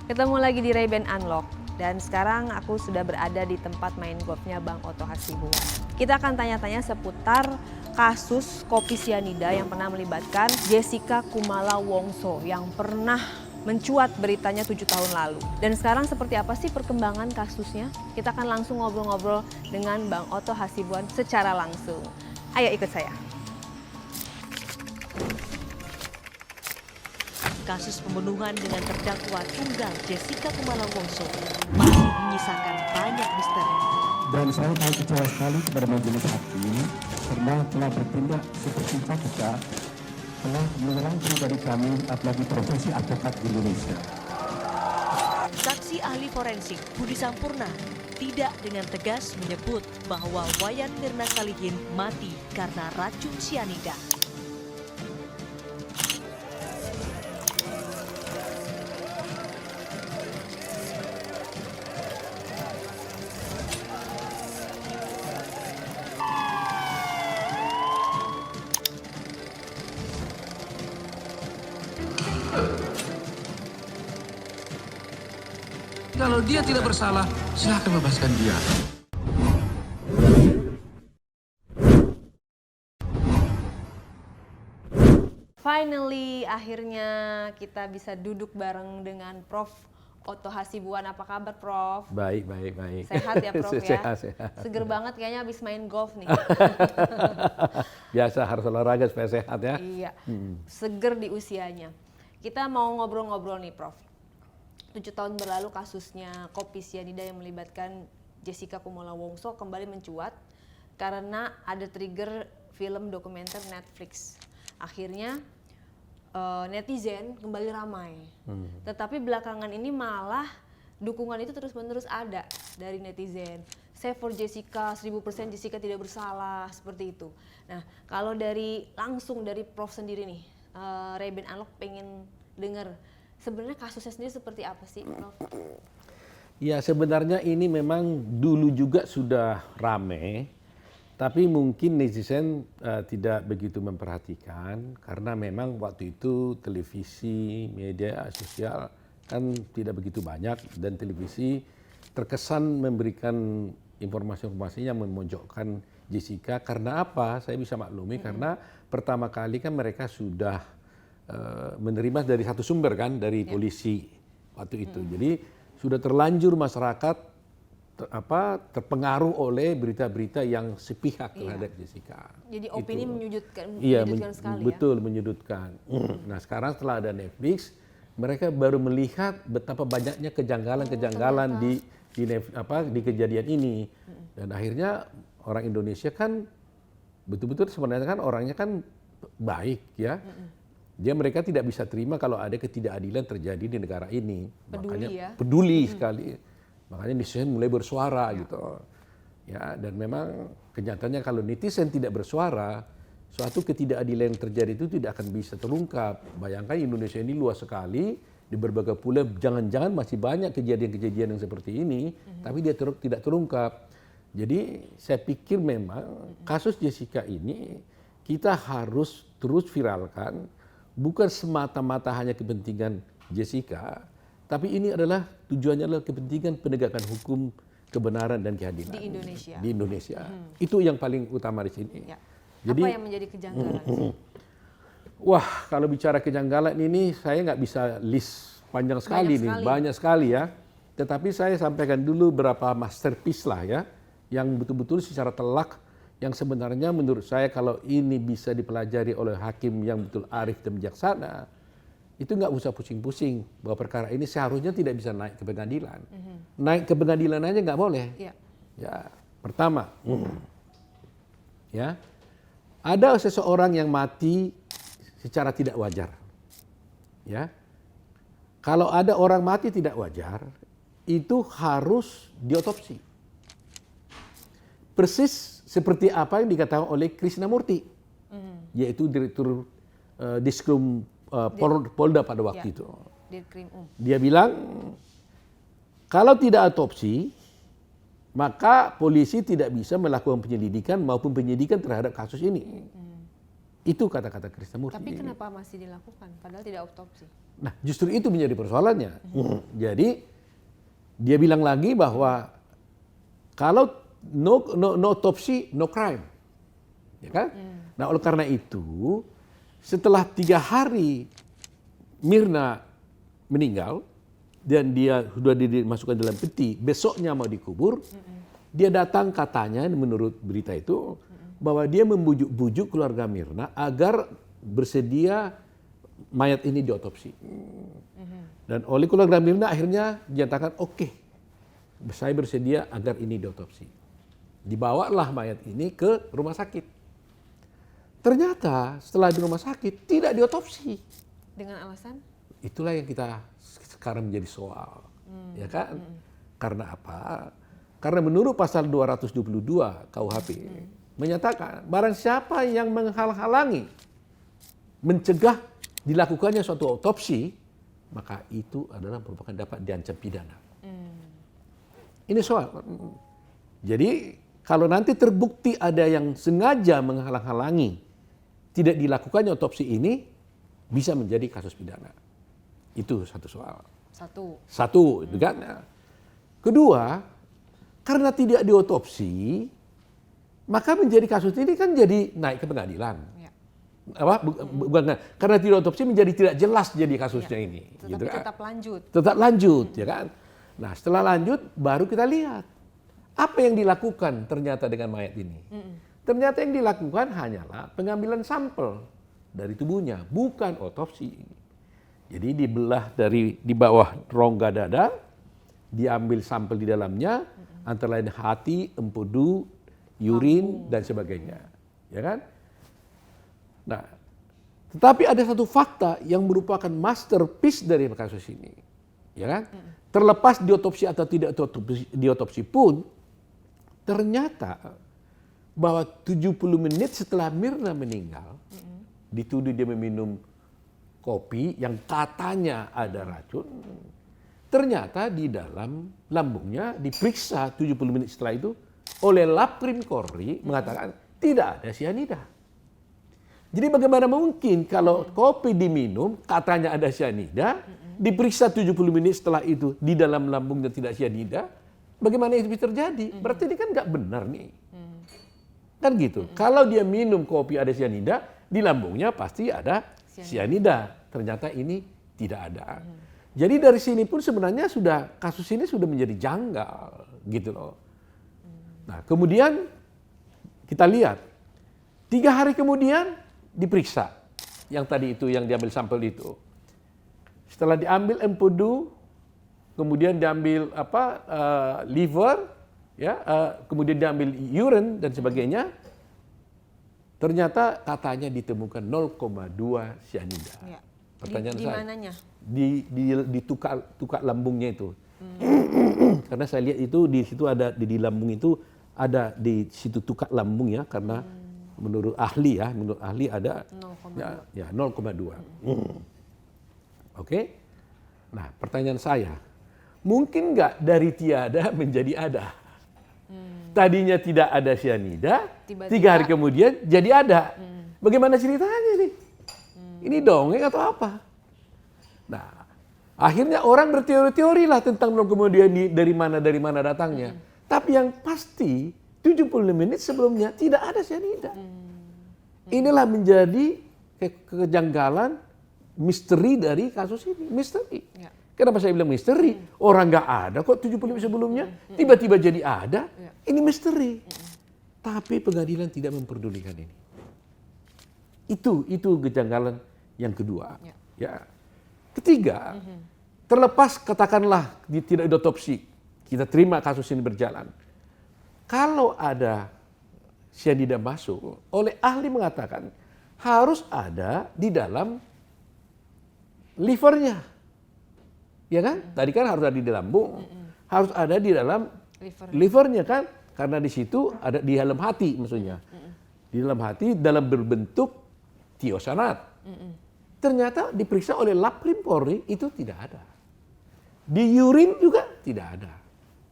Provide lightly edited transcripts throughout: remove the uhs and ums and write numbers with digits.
Ketemu lagi di Ray-Ban Unlock dan sekarang aku sudah berada di tempat main golfnya Bang Otto Hasibuan. Kita akan tanya-tanya seputar kasus kopi sianida yang pernah melibatkan Jessica Kumala Wongso yang pernah mencuat beritanya 7 tahun lalu. Dan sekarang seperti apa sih perkembangan kasusnya? Kita akan langsung ngobrol-ngobrol dengan Bang Otto Hasibuan secara langsung. Ayo ikut saya. Kasus pembunuhan dengan terdakwa tunggal Jessica Kumala Wongso masih menyisakan banyak misteri. Dan saya sangat kecewa sekali kepada majelis hakim karena telah bertindak seperti kita telah menyerang pribadi kami apalagi profesi advokat di Indonesia. Saksi ahli forensik Budi Sampurna tidak dengan tegas menyebut bahwa Wayan Mirna Salihin mati karena racun sianida. Kalau dia tidak bersalah, silakan bebaskan dia. Finally, akhirnya kita bisa duduk bareng dengan Prof. Otto Hasibuan. Apa kabar, Prof? Baik. Sehat ya, Prof ya? Sehat. Seger banget kayaknya habis main golf nih. Biasa harus olahraga supaya sehat ya. Iya, seger di usianya. Kita mau ngobrol-ngobrol nih, Prof. 7 tahun berlalu kasusnya kopi sianida yang melibatkan Jessica Kumala Wongso kembali mencuat karena ada trigger film dokumenter Netflix. Akhirnya netizen kembali ramai. Tetapi belakangan ini malah dukungan itu terus-menerus ada dari netizen. Save for Jessica, 1000% Jessica tidak bersalah, seperti itu. Nah, kalau langsung dari Prof sendiri nih, Ray-Ban Unlock pengen dengar sebenarnya kasusnya sendiri seperti apa sih, Prof? Ya sebenarnya ini memang dulu juga sudah rame, tapi mungkin netizen tidak begitu memperhatikan karena memang waktu itu televisi, media sosial kan tidak begitu banyak dan televisi terkesan memberikan informasi-informasi yang memojokkan Jessica. Karena apa? Saya bisa maklumi karena pertama kali kan mereka sudah menerima dari satu sumber kan, dari polisi waktu itu. Jadi sudah terlanjur masyarakat terpengaruh oleh berita-berita yang sepihak terhadap Jessica. Jadi opini menyudutkan sekali betul, menyudutkan. Nah sekarang setelah ada Netflix, mereka baru melihat betapa banyaknya kejanggalan-kejanggalan di kejadian ini. Dan akhirnya orang Indonesia kan betul-betul sebenarnya kan orangnya kan baik ya. Mereka tidak bisa terima kalau ada ketidakadilan terjadi di negara ini. Peduli sekali. Makanya netizen mulai bersuara gitu. Ya, dan memang kenyataannya kalau netizen tidak bersuara, suatu ketidakadilan yang terjadi itu tidak akan bisa terungkap. Bayangkan Indonesia ini luas sekali, di berbagai pulau jangan-jangan masih banyak kejadian-kejadian yang seperti ini, tapi dia tidak terungkap. Jadi saya pikir memang kasus Jessica ini kita harus terus viralkan. Bukan semata-mata hanya kepentingan Jessica, tapi ini adalah tujuannya adalah kepentingan penegakan hukum, kebenaran dan keadilan di Indonesia. Itu yang paling utama di sini. Ya. Jadi, apa yang menjadi kejanggalan sih? Wah, kalau bicara kejanggalan ini saya nggak bisa list panjang sekali, banyak sekali ya. Tetapi saya sampaikan dulu beberapa masterpiece lah ya, yang betul-betul secara telak. Yang sebenarnya menurut saya kalau ini bisa dipelajari oleh hakim yang betul arif dan bijaksana, itu nggak usah pusing-pusing bahwa perkara ini seharusnya tidak bisa naik ke pengadilan. Naik ke pengadilan aja nggak boleh. Ya, pertama, ya ada seseorang yang mati secara tidak wajar. Ya, kalau ada orang mati tidak wajar, itu harus diotopsi. Persis seperti apa yang dikatakan oleh Krishnamurti, yaitu Direktur Diskrim Polda pada waktu itu. Dia bilang, kalau tidak otopsi, maka polisi tidak bisa melakukan penyelidikan maupun penyidikan terhadap kasus ini. Itu kata-kata Krisnamurti. Tapi kenapa masih dilakukan padahal tidak autopsi? Nah, justru itu menjadi persoalannya. Jadi dia bilang lagi bahwa kalau no autopsi, no crime, ya kan? Nah, oleh karena itu, setelah 3 hari Mirna meninggal dan dia sudah dimasukkan dalam peti, besoknya mau dikubur, dia datang katanya menurut berita itu bahwa dia membujuk-bujuk keluarga Mirna agar bersedia mayat ini diotopsi. Dan oleh keluarga Mirna akhirnya dinyatakan oke, saya bersedia agar ini diotopsi. Dibawalah mayat ini ke rumah sakit. Ternyata setelah di rumah sakit tidak diotopsi. Dengan alasan? Itulah yang kita sekarang menjadi soal, ya kan? Karena apa? Karena menurut pasal 222 KUHP menyatakan barang siapa yang menghalang-halangi, mencegah dilakukannya suatu otopsi, maka itu adalah merupakan dapat diancam pidana. Ini soal. Jadi kalau nanti terbukti ada yang sengaja menghalang-halangi tidak dilakukannya otopsi ini, bisa menjadi kasus pidana. Itu satu soal. Satu, itu kan. Kedua, karena tidak diotopsi, maka menjadi kasus ini kan jadi naik ke pengadilan. Ya. Bukan, karena tidak otopsi menjadi tidak jelas jadi kasusnya ini. Tetapi Gitu kan. tetap lanjut. Tetap lanjut, ya kan. Nah, setelah lanjut baru kita lihat apa yang dilakukan ternyata dengan mayat ini. Ternyata yang dilakukan hanyalah pengambilan sampel dari tubuhnya, bukan otopsi. Jadi dibelah di bawah rongga dada, diambil sampel di dalamnya, antara lain hati, empedu, urin dan sebagainya, ya kan? Nah, tetapi ada satu fakta yang merupakan masterpiece dari kasus ini, ya kan? Terlepas diotopsi atau tidak diotopsi pun, ternyata bahwa 70 menit setelah Mirna meninggal, dituduh dia meminum kopi yang katanya ada racun. Ternyata di dalam lambungnya diperiksa 70 menit setelah itu oleh Lab Krim Polri mengatakan tidak ada sianida. Jadi bagaimana mungkin kalau kopi diminum katanya ada sianida, diperiksa 70 menit setelah itu di dalam lambungnya tidak sianida, bagaimana itu bisa terjadi? Berarti ini kan nggak benar nih. Kan gitu. Kalau dia minum kopi ada sianida, di lambungnya pasti ada sianida. Ternyata ini tidak ada. Jadi dari sini pun sebenarnya kasus ini sudah menjadi janggal gitu loh. Nah, kemudian kita lihat 3 hari kemudian diperiksa yang tadi itu yang diambil sampel itu. Setelah diambil empedu, kemudian diambil liver, ya, kemudian diambil urine dan sebagainya. Ternyata katanya ditemukan 0,2 sianida. Ya. Pertanyaan di saya, mananya? Di tukak lambungnya itu. Karena saya lihat itu di situ ada di lambung itu ada di situ tukak lambung ya, karena menurut ahli ada 0,2. Oke. Nah, pertanyaan saya, mungkin nggak dari tiada menjadi ada? Tadinya tidak ada sianida, 3 hari kemudian jadi ada. Bagaimana ceritanya nih? Ini dongeng atau apa? Nah, akhirnya orang berteori-teori lah tentang kemudian dari mana datangnya. Tapi yang pasti 70 menit sebelumnya tidak ada sianida. Inilah menjadi kejanggalan misteri dari kasus ini. Misteri. Ya. Kenapa saya bilang misteri? Orang nggak ada kok 70 menit sebelumnya. Tiba-tiba jadi ada. Ya. Ini misteri. Tapi pengadilan tidak memperdulikan ini. Itu kejanggalan yang kedua. Ya. Ya. Ketiga, terlepas katakanlah tidak diotopsi, kita terima kasus ini berjalan. Kalau ada sianida masuk, oleh ahli mengatakan harus ada di dalam livernya. Ya kan? Tadi kan harus ada di lambung. Harus ada di dalam livernya kan? Karena di situ ada di dalam hati maksudnya. Di dalam hati dalam berbentuk tiosanat. Ternyata diperiksa oleh Lab Krim Polri itu tidak ada. Di urin juga tidak ada.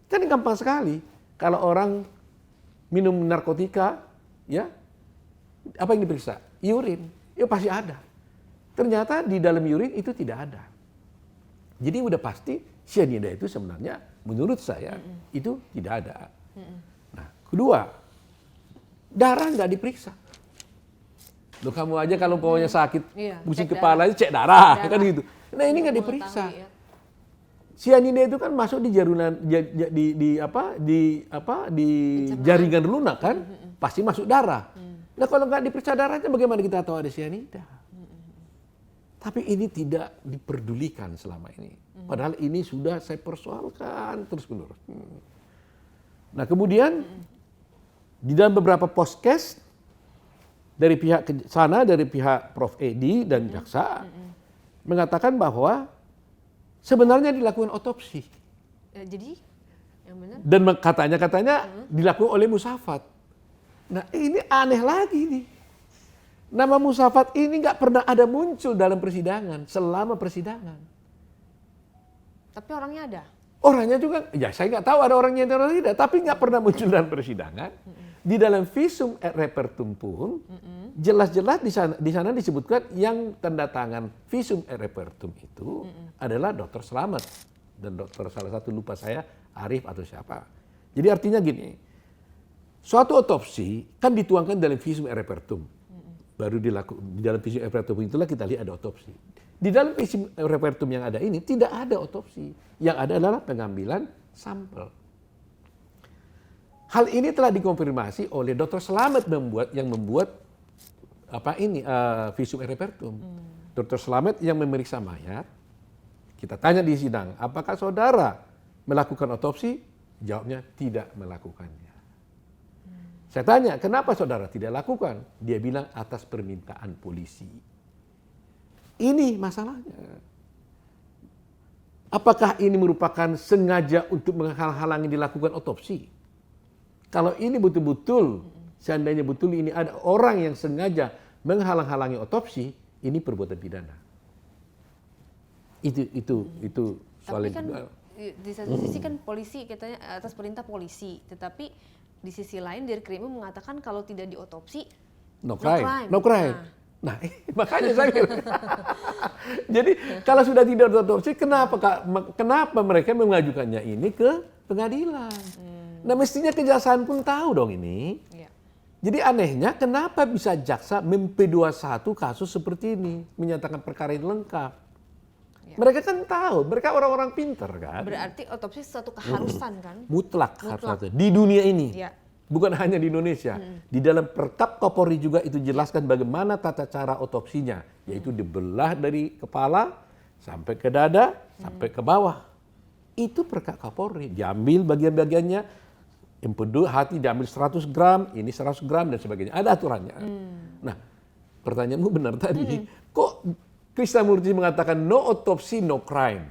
Kan gampang sekali. Kalau orang minum narkotika, ya, apa yang diperiksa? Urin, ya pasti ada. Ternyata di dalam urin itu tidak ada. Jadi udah pasti cyanida itu sebenarnya menurut saya itu tidak ada. Nah, kedua, darah nggak diperiksa. Loh, kamu aja kalau pokoknya sakit, Iya, pusing cek kepala aja cek darah, Darah. kan gitu. Nah ini nggak Untuk diperiksa. mengetahui, ya. Cyanida itu kan masuk di jaringan di jaringan lunak kan, pasti masuk darah. Nah kalau nggak diperiksa darahnya bagaimana kita tahu ada cyanida? Tapi ini tidak diperdulikan selama ini. Padahal ini sudah saya persoalkan terus-menerus. Nah kemudian di dalam beberapa podcast dari pihak sana, dari pihak Prof. Edi dan jaksa mengatakan bahwa sebenarnya dilakukan otopsi Jadi yang benar dan katanya dilakukan oleh Musafat. Nah ini aneh lagi nih. Nama Musafat ini nggak pernah ada muncul dalam persidangan selama persidangan. tapi orangnya ada. Orangnya juga, ya saya nggak tahu ada orangnya atau tidak, tapi nggak pernah muncul dalam persidangan. Di dalam visum et repertum pun jelas-jelas di sana disebutkan yang tanda tangan visum et repertum itu adalah Dokter Slamet dan dokter salah satu lupa saya Arif atau siapa. Jadi artinya gini, suatu otopsi kan dituangkan dalam visum et repertum, baru di dalam visum et repertum itulah kita lihat ada otopsi. Di dalam visum et repertum yang ada ini tidak ada otopsi, yang ada adalah pengambilan sampel. Hal ini telah dikonfirmasi oleh Dr. Slamet yang membuat visum et repertum. Dr. Slamet yang memeriksa mayat, kita tanya di sidang, apakah saudara melakukan otopsi? Jawabnya tidak melakukannya. Saya tanya, kenapa saudara tidak lakukan? Dia bilang atas permintaan polisi. Ini masalahnya. Apakah ini merupakan sengaja untuk menghalang-halangi dilakukan otopsi? Kalau ini betul-betul, seandainya betul ini ada orang yang sengaja menghalang-halangi otopsi, ini perbuatan pidana. Itu soal Tapi kan yang di satu sisi kan polisi katanya atas perintah polisi, tetapi di sisi lain Dirkrim mengatakan kalau tidak diotopsi no crime. No Nah. crime. Nah, makanya saya bilang. Jadi kalau sudah tidak diotopsi, kenapa mereka mengajukannya ini ke pengadilan? Nah, mestinya kejaksaan pun tahu dong ini. Iya. Jadi anehnya kenapa bisa jaksa mem-P21 kasus seperti ini, menyatakan perkara ini lengkap. Ya. Mereka kan tahu, mereka orang-orang pintar kan. Berarti otopsi satu keharusan kan? Mutlak harus di dunia ini. Ya. Bukan hanya di Indonesia. Di dalam Perkap Kapolri juga itu jelaskan bagaimana tata cara otopsinya. Yaitu dibelah dari kepala sampai ke dada, sampai ke bawah. Itu Perkap Kapolri. Diambil bagian-bagiannya, empedu hati diambil 100 gram, ini 100 gram dan sebagainya. Ada aturannya. Nah, pertanyaanmu benar tadi. Kok Krisnamurti mengatakan no otopsi, no crime?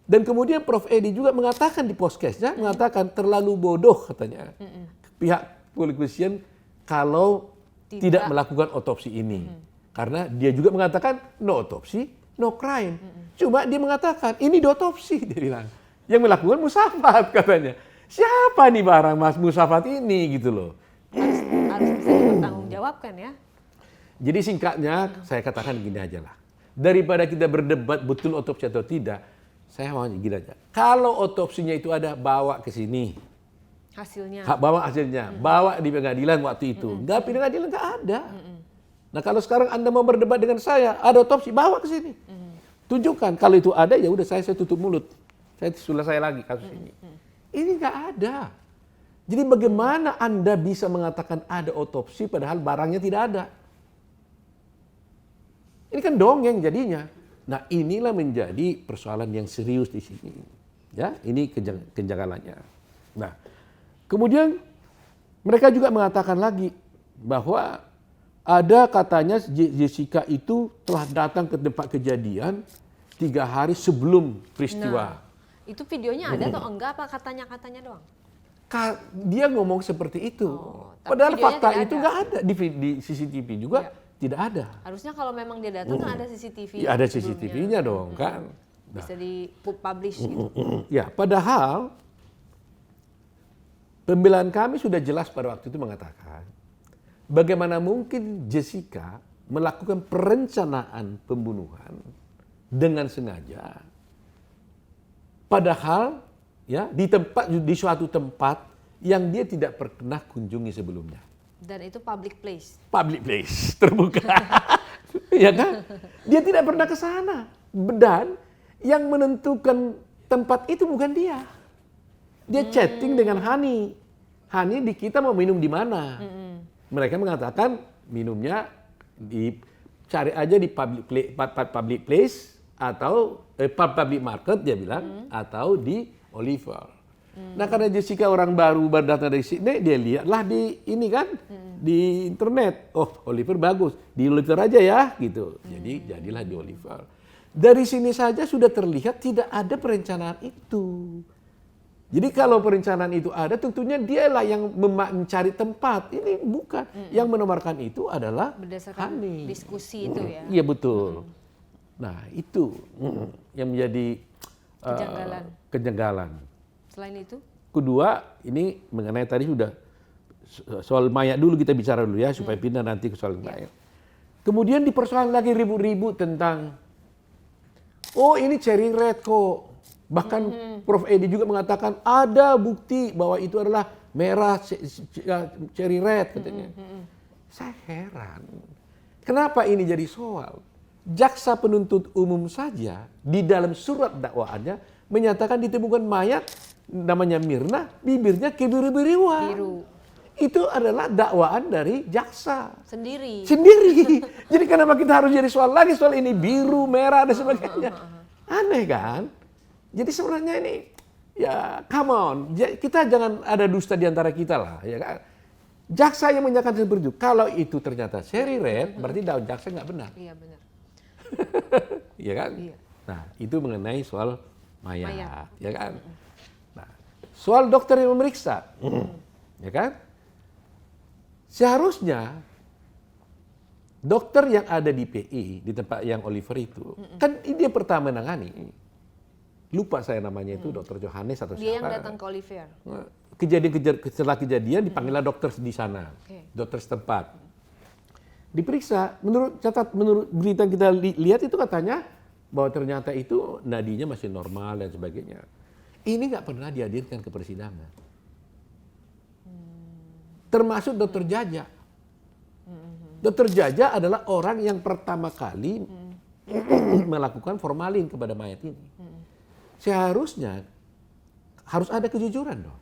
Dan kemudian Prof. Edi juga mengatakan di podcastnya, mengatakan terlalu bodoh katanya. Pihak kepolisian kalau tidak melakukan otopsi ini. Karena dia juga mengatakan no otopsi, no crime. Cuma dia mengatakan ini diotopsi, dia bilang. Yang melakukan Musafat katanya. Siapa nih barang Mas Musafat ini gitu loh. Harus bisa dipertanggungjawabkan ya. Jadi singkatnya saya katakan gini aja lah. Daripada kita berdebat betul otopsi atau tidak, saya mau gini aja. Kalau otopsinya itu ada, bawa ke sini. Hasilnya. Bawa hasilnya, bawa di pengadilan waktu itu. Enggak, di pengadilan enggak ada. Nah kalau sekarang Anda mau berdebat dengan saya, ada otopsi, bawa ke sini. Tunjukkan, kalau itu ada ya udah saya tutup mulut. Saya selesai lagi kasus ini. Ini enggak ada. Jadi bagaimana Anda bisa mengatakan ada otopsi padahal barangnya tidak ada? Ini kan dongeng jadinya. Nah inilah menjadi persoalan yang serius di sini. Ya, ini kejanggalannya. Nah, kemudian mereka juga mengatakan lagi bahwa ada katanya Jessica itu telah datang ke tempat kejadian 3 hari sebelum peristiwa. Nah, itu videonya ada atau enggak apa katanya doang? Dia ngomong seperti itu. Tapi Padahal videonya fakta tidak itu ada. nggak ada di CCTV juga tidak ada. Harusnya kalau memang dia datang kan ada CCTV. Ya, ada sebelumnya. CCTV-nya dong kan. Nah, Bisa di-publish gitu. ya, padahal pembelaan kami sudah jelas pada waktu itu mengatakan bagaimana mungkin Jessica melakukan perencanaan pembunuhan dengan sengaja, padahal ya di suatu tempat yang dia tidak pernah kunjungi sebelumnya. Dan itu public place. Public place, terbuka. Ya kan? Dia tidak pernah ke sana. Dan yang menentukan tempat itu bukan dia. Dia chatting dengan Hani. Hani, di kita mau minum di mana? Mereka mengatakan minumnya cari aja di public place atau public market dia bilang, atau di Oliver. Nah, karena Jessica orang baru datang dari Sydney, dia lihatlah di ini kan, di internet. Oh, Oliver bagus, di Oliver aja ya, gitu. Jadi jadilah di Oliver. Dari sini saja sudah terlihat tidak ada perencanaan itu. Jadi kalau perencanaan itu ada, tentunya dialah yang mencari tempat. Ini bukan. Yang menomarkan itu adalah berdasarkan Hani. diskusi itu ya. Iya betul. Nah itu yang menjadi kejanggalan. Selain itu? Kedua, ini mengenai tadi sudah soal mayat dulu kita bicara dulu ya, supaya pindah nanti ke soal mayat. Kemudian dipersoalkan lagi ribut-ribut tentang, oh ini cherry red kok. Bahkan Prof. Edi juga mengatakan ada bukti bahwa itu adalah merah cherry red katanya. Saya heran, kenapa ini jadi soal? Jaksa penuntut umum saja di dalam surat dakwaannya menyatakan ditemukan mayat namanya Mirna, bibirnya kebiru-biruan. Biru. Itu adalah dakwaan dari jaksa. Sendiri. Jadi kenapa kita harus jadi soal lagi soal ini biru, merah dan sebagainya? Aneh kan? Jadi sebenarnya ini ya come on, kita jangan ada dusta di antara kita lah, ya kan? Jaksa yang menyatakan seperti itu, kalau itu ternyata cherry red, berarti daun jaksa nggak benar. Iya benar. Iya kan? Iya. Nah, itu mengenai soal mayat, ya kan? Nah, soal dokter yang memeriksa, ya kan? Seharusnya dokter yang ada di PI, di tempat yang Oliver itu, kan dia pertama menangani. Lupa saya namanya itu, Dokter Johannes atau Dia siapa. yang datang ke Oliver. Setelah kejadian dipanggillah dokter di sana, dokter setempat. Diperiksa, menurut berita yang kita lihat itu katanya bahwa ternyata itu nadinya masih normal dan sebagainya. Ini nggak pernah dihadirkan ke persidangan. Termasuk Dokter Jaja. Dokter Jaja adalah orang yang pertama kali melakukan formalin kepada mayat ini. Seharusnya harus ada kejujuran dong.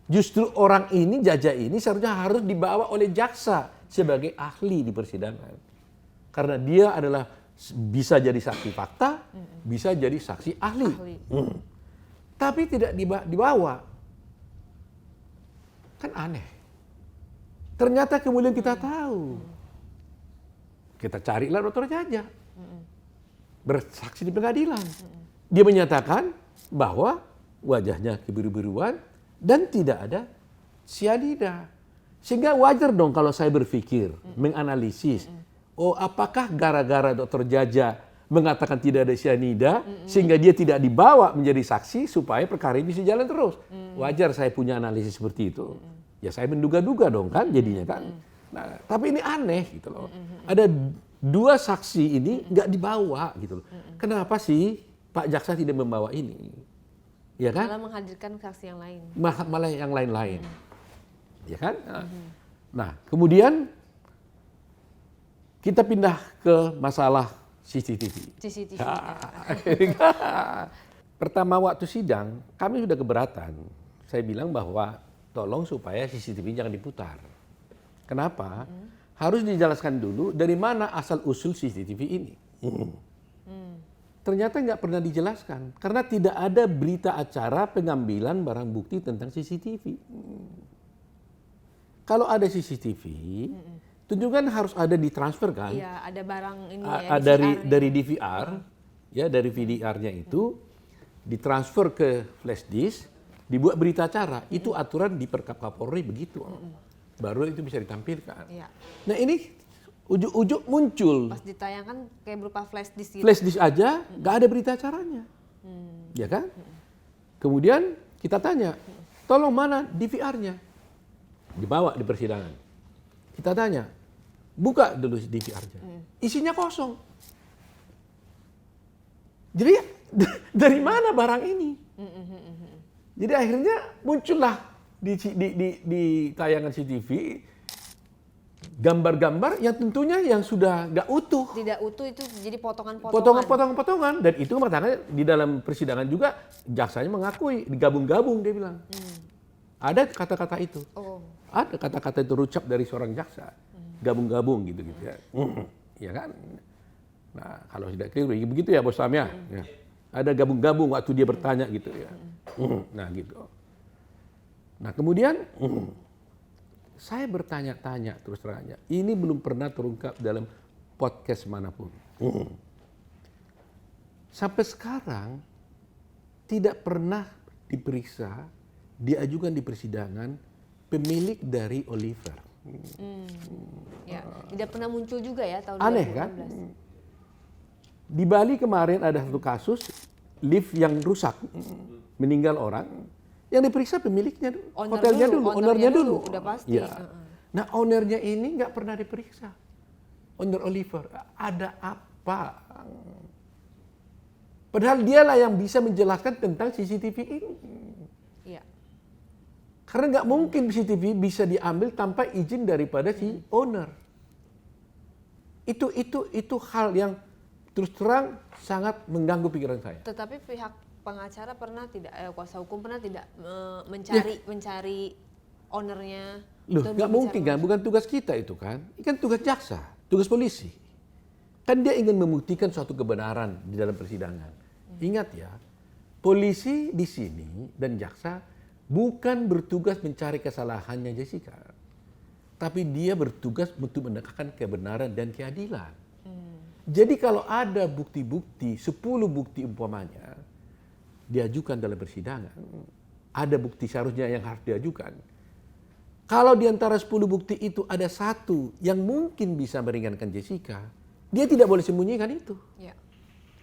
Justru orang ini, Jaja ini seharusnya harus dibawa oleh jaksa sebagai ahli di persidangan. Karena dia adalah bisa jadi saksi fakta, bisa jadi saksi ahli. Tapi tidak dibawa. Kan aneh. Ternyata kemudian kita tahu. Kita carilah Dokter Jaja. Bersaksi di pengadilan. Dia menyatakan bahwa wajahnya kebiru-biruan dan tidak ada sianida. Sehingga wajar dong kalau saya berpikir, menganalisis, oh apakah gara-gara Dokter Jaja mengatakan tidak ada sianida, sehingga dia tidak dibawa menjadi saksi supaya perkara ini bisa jalan terus. Wajar saya punya analisis seperti itu. Ya saya menduga-duga dong kan jadinya kan. Nah, tapi ini aneh gitu loh. Ada dua saksi ini nggak dibawa gitu loh. Kenapa sih Pak Jaksa tidak membawa ini? Ya kan? Malah menghadirkan saksi yang lain. Malah yang lain-lain. Ya kan? Nah, kemudian kita pindah ke masalah CCTV. CCTV. Pertama waktu sidang, kami sudah keberatan. Saya bilang bahwa tolong supaya CCTV jangan diputar. Kenapa? Harus dijelaskan dulu dari mana asal-usul CCTV ini. Ternyata nggak pernah dijelaskan. Karena tidak ada berita acara pengambilan barang bukti tentang CCTV. Kalau ada CCTV, tunjukkan harus ada ditransfer kan? Iya, ada barang ini ya. Dari DVR, ya dari VDR-nya itu ditransfer ke flash disk, dibuat berita acara. Itu aturan di Perkap Kapolri begitu. Baru itu bisa ditampilkan. Iya. Nah ini ujuk-ujuk muncul. Pas ditayangkan kayak berupa flash disk gitu. Flash disk aja nggak ada berita acaranya. Ya kan? Kemudian kita tanya, tolong mana DVR-nya? Dibawa di persidangan. Kita tanya, buka dulu DVR-nya. Isinya kosong. Jadi dari mana barang ini? Jadi akhirnya muncullah di tayangan CCTV gambar-gambar yang tentunya yang sudah nggak utuh. Tidak utuh, itu jadi potongan-potongan. Potongan-potongan. Dan itu makanya di dalam persidangan juga jaksanya mengakui, digabung-gabung dia bilang. Ada kata-kata itu. Oh. Ada kata-kata itu terucap dari seorang jaksa. Gabung-gabung gitu ya. Ya kan? Nah, kalau tidak keliru begitu ya Bos Sam ya. Ya. Ada gabung-gabung waktu dia bertanya gitu ya. Nah, gitu. Nah, kemudian saya bertanya-tanya terus terangnya. Ini belum pernah terungkap dalam podcast manapun. Sampai sekarang tidak pernah diperiksa, diajukan di persidangan pemilik dari Oliver. Ya, tidak pernah muncul juga ya tahun 2016. Aneh kan? Di Bali kemarin ada satu kasus lift yang rusak, meninggal orang, yang diperiksa pemiliknya, hotelnya dulu, ownernya dulu. Udah pasti. Ya. Nah, ownernya ini nggak pernah diperiksa. Owner Oliver, ada apa? Padahal dialah yang bisa menjelaskan tentang CCTV ini. Iya. Karena nggak mungkin CCTV bisa diambil tanpa izin daripada si owner. Itu hal yang terus terang sangat mengganggu pikiran saya. Tetapi pihak pengacara pernah tidak, kuasa hukum pernah tidak mencari ownernya? Loh, atau nggak mungkin kan, bukan tugas kita itu kan. Ini kan tugas jaksa, tugas polisi. Kan dia ingin membuktikan suatu kebenaran di dalam persidangan. Ingat ya, polisi di sini dan jaksa bukan bertugas mencari kesalahannya Jessica. Tapi dia bertugas untuk menegakkan kebenaran dan keadilan. Jadi kalau ada bukti-bukti, 10 bukti umpamanya, diajukan dalam persidangan, ada bukti seharusnya yang harus diajukan. Kalau di antara 10 bukti itu ada satu yang mungkin bisa meringankan Jessica, dia tidak boleh sembunyikan itu. Ya.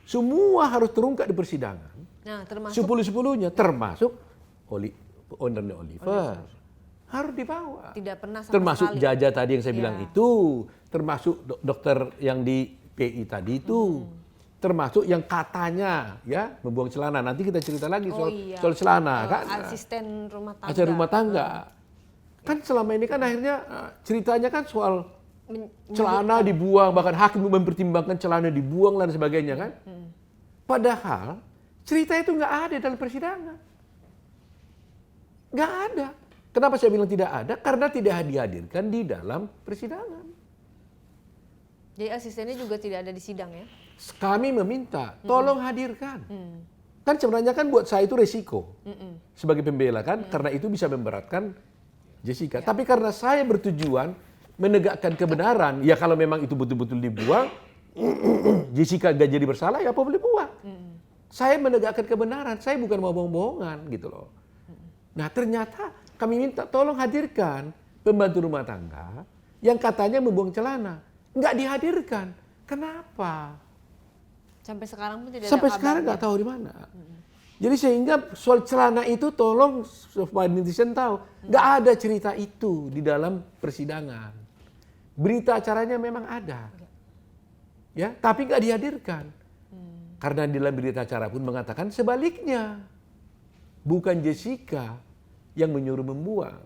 Semua harus terungkap di persidangan. Nah, termasuk 10-10-nya, termasuk ownernya Oliver. Harus dibawa. tidak pernah sama Termasuk sekali. Jaja tadi yang saya bilang Ya. itu. Termasuk dokter yang di PI tadi itu. Termasuk yang katanya ya membuang celana. Nanti kita cerita lagi soal celana kan. Asisten rumah tangga. Asisten rumah tangga. Kan selama ini kan akhirnya ceritanya kan soal celana dibuang, bahkan hakim mempertimbangkan celana dibuang dan sebagainya kan. Padahal cerita itu nggak ada dalam persidangan. Nggak ada. Kenapa saya bilang tidak ada? Karena tidak dihadirkan di dalam persidangan. Jadi asistennya juga tidak ada di sidang ya? Kami meminta, tolong hadirkan. Kan sebenarnya kan buat saya itu resiko sebagai pembela kan, karena itu bisa memberatkan Jessica. Tapi karena saya bertujuan menegakkan kebenaran, ya kalau memang itu betul-betul dibuang, Jessica gak jadi bersalah, ya apa boleh buang. Saya menegakkan kebenaran, saya bukan mau bohong-bohongan gitu loh. Nah ternyata kami minta tolong hadirkan pembantu rumah tangga yang katanya membuang celana. Nggak dihadirkan. Kenapa? Sampai sekarang pun tidak Sampai ada sekarang kabarnya. nggak tahu di mana. Jadi sehingga soal celana itu tolong supaya netizen tahu. Nggak ada cerita itu di dalam persidangan. Berita acaranya memang ada. Ya, tapi nggak dihadirkan. Karena di dalam berita acara pun mengatakan sebaliknya. Bukan Jessica yang menyuruh membuang.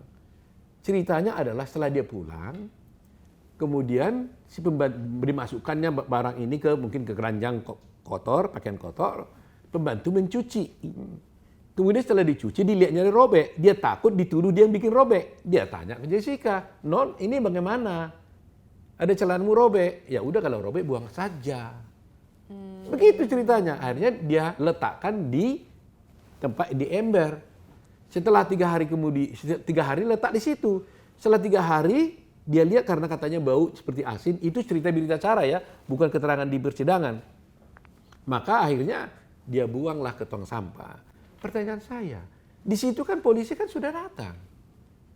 Ceritanya adalah setelah dia pulang, kemudian si pembantu dimasukkannya barang ini mungkin ke keranjang kotor, pakaian kotor, pembantu mencuci. Kemudian setelah dicuci dilihatnya robek, dia takut dituduh dia yang bikin robek. Dia tanya ke Jessica, "Non, ini bagaimana? Ada celanamu robek?" Ya udah kalau robek buang saja. Begitu ceritanya. Akhirnya dia letakkan di tempat di ember. Setelah 3 hari kemudian, 3 hari letak di situ. Setelah 3 hari dia lihat karena katanya bau seperti asin. Itu cerita berita acara ya, bukan keterangan di persidangan. Maka akhirnya dia buanglah ke tong sampah. Pertanyaan saya, di situ kan polisi kan sudah datang,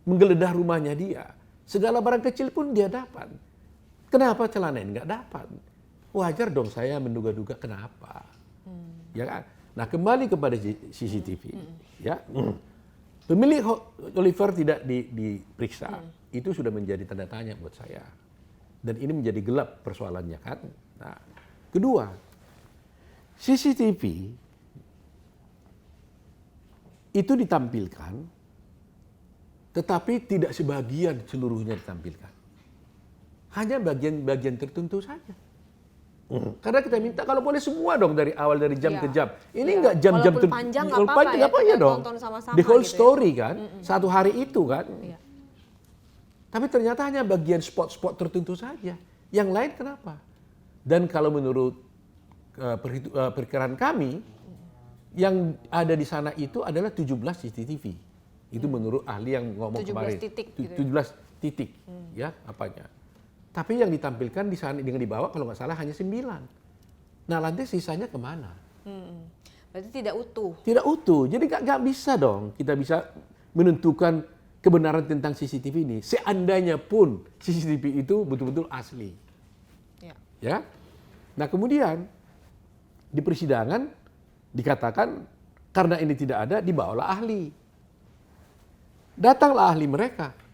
menggeledah rumahnya dia. Segala barang kecil pun dia dapat. Kenapa celana ini nggak dapat? Wajar dong saya menduga-duga kenapa. Ya kan? Nah kembali kepada CCTV, ya pemilik Oliver tidak diperiksa, itu sudah menjadi tanda tanya buat saya. Dan ini menjadi gelap persoalannya kan. Nah, kedua, CCTV itu ditampilkan, tetapi tidak sebagian seluruhnya ditampilkan. Hanya bagian-bagian tertentu saja. Karena kita minta kalau boleh semua dong dari awal dari jam ke jam. Ini enggak jam-jam Walaupun panjang nggak apa-apa ya, apa kita dong. tonton sama-sama The whole gitu ya. story kan, satu hari itu kan. Iya. Tapi ternyata hanya bagian spot-spot tertentu saja. Yang lain kenapa? Dan kalau menurut perkiraan kami, yang ada di sana itu adalah 17 CCTV. Itu menurut ahli yang ngomong 17 kemarin. titik gitu ya. 17 titik, ya apanya. Tapi yang ditampilkan di sana dengan dibawa kalau nggak salah hanya 9. Nah lantai sisanya kemana? Berarti tidak utuh. Tidak utuh. Jadi nggak bisa dong kita bisa menentukan kebenaran tentang CCTV ini. Seandainya pun CCTV itu betul-betul asli. Ya. Ya. Nah kemudian di persidangan dikatakan karena ini tidak ada dibawalah ahli. Datanglah ahli mereka.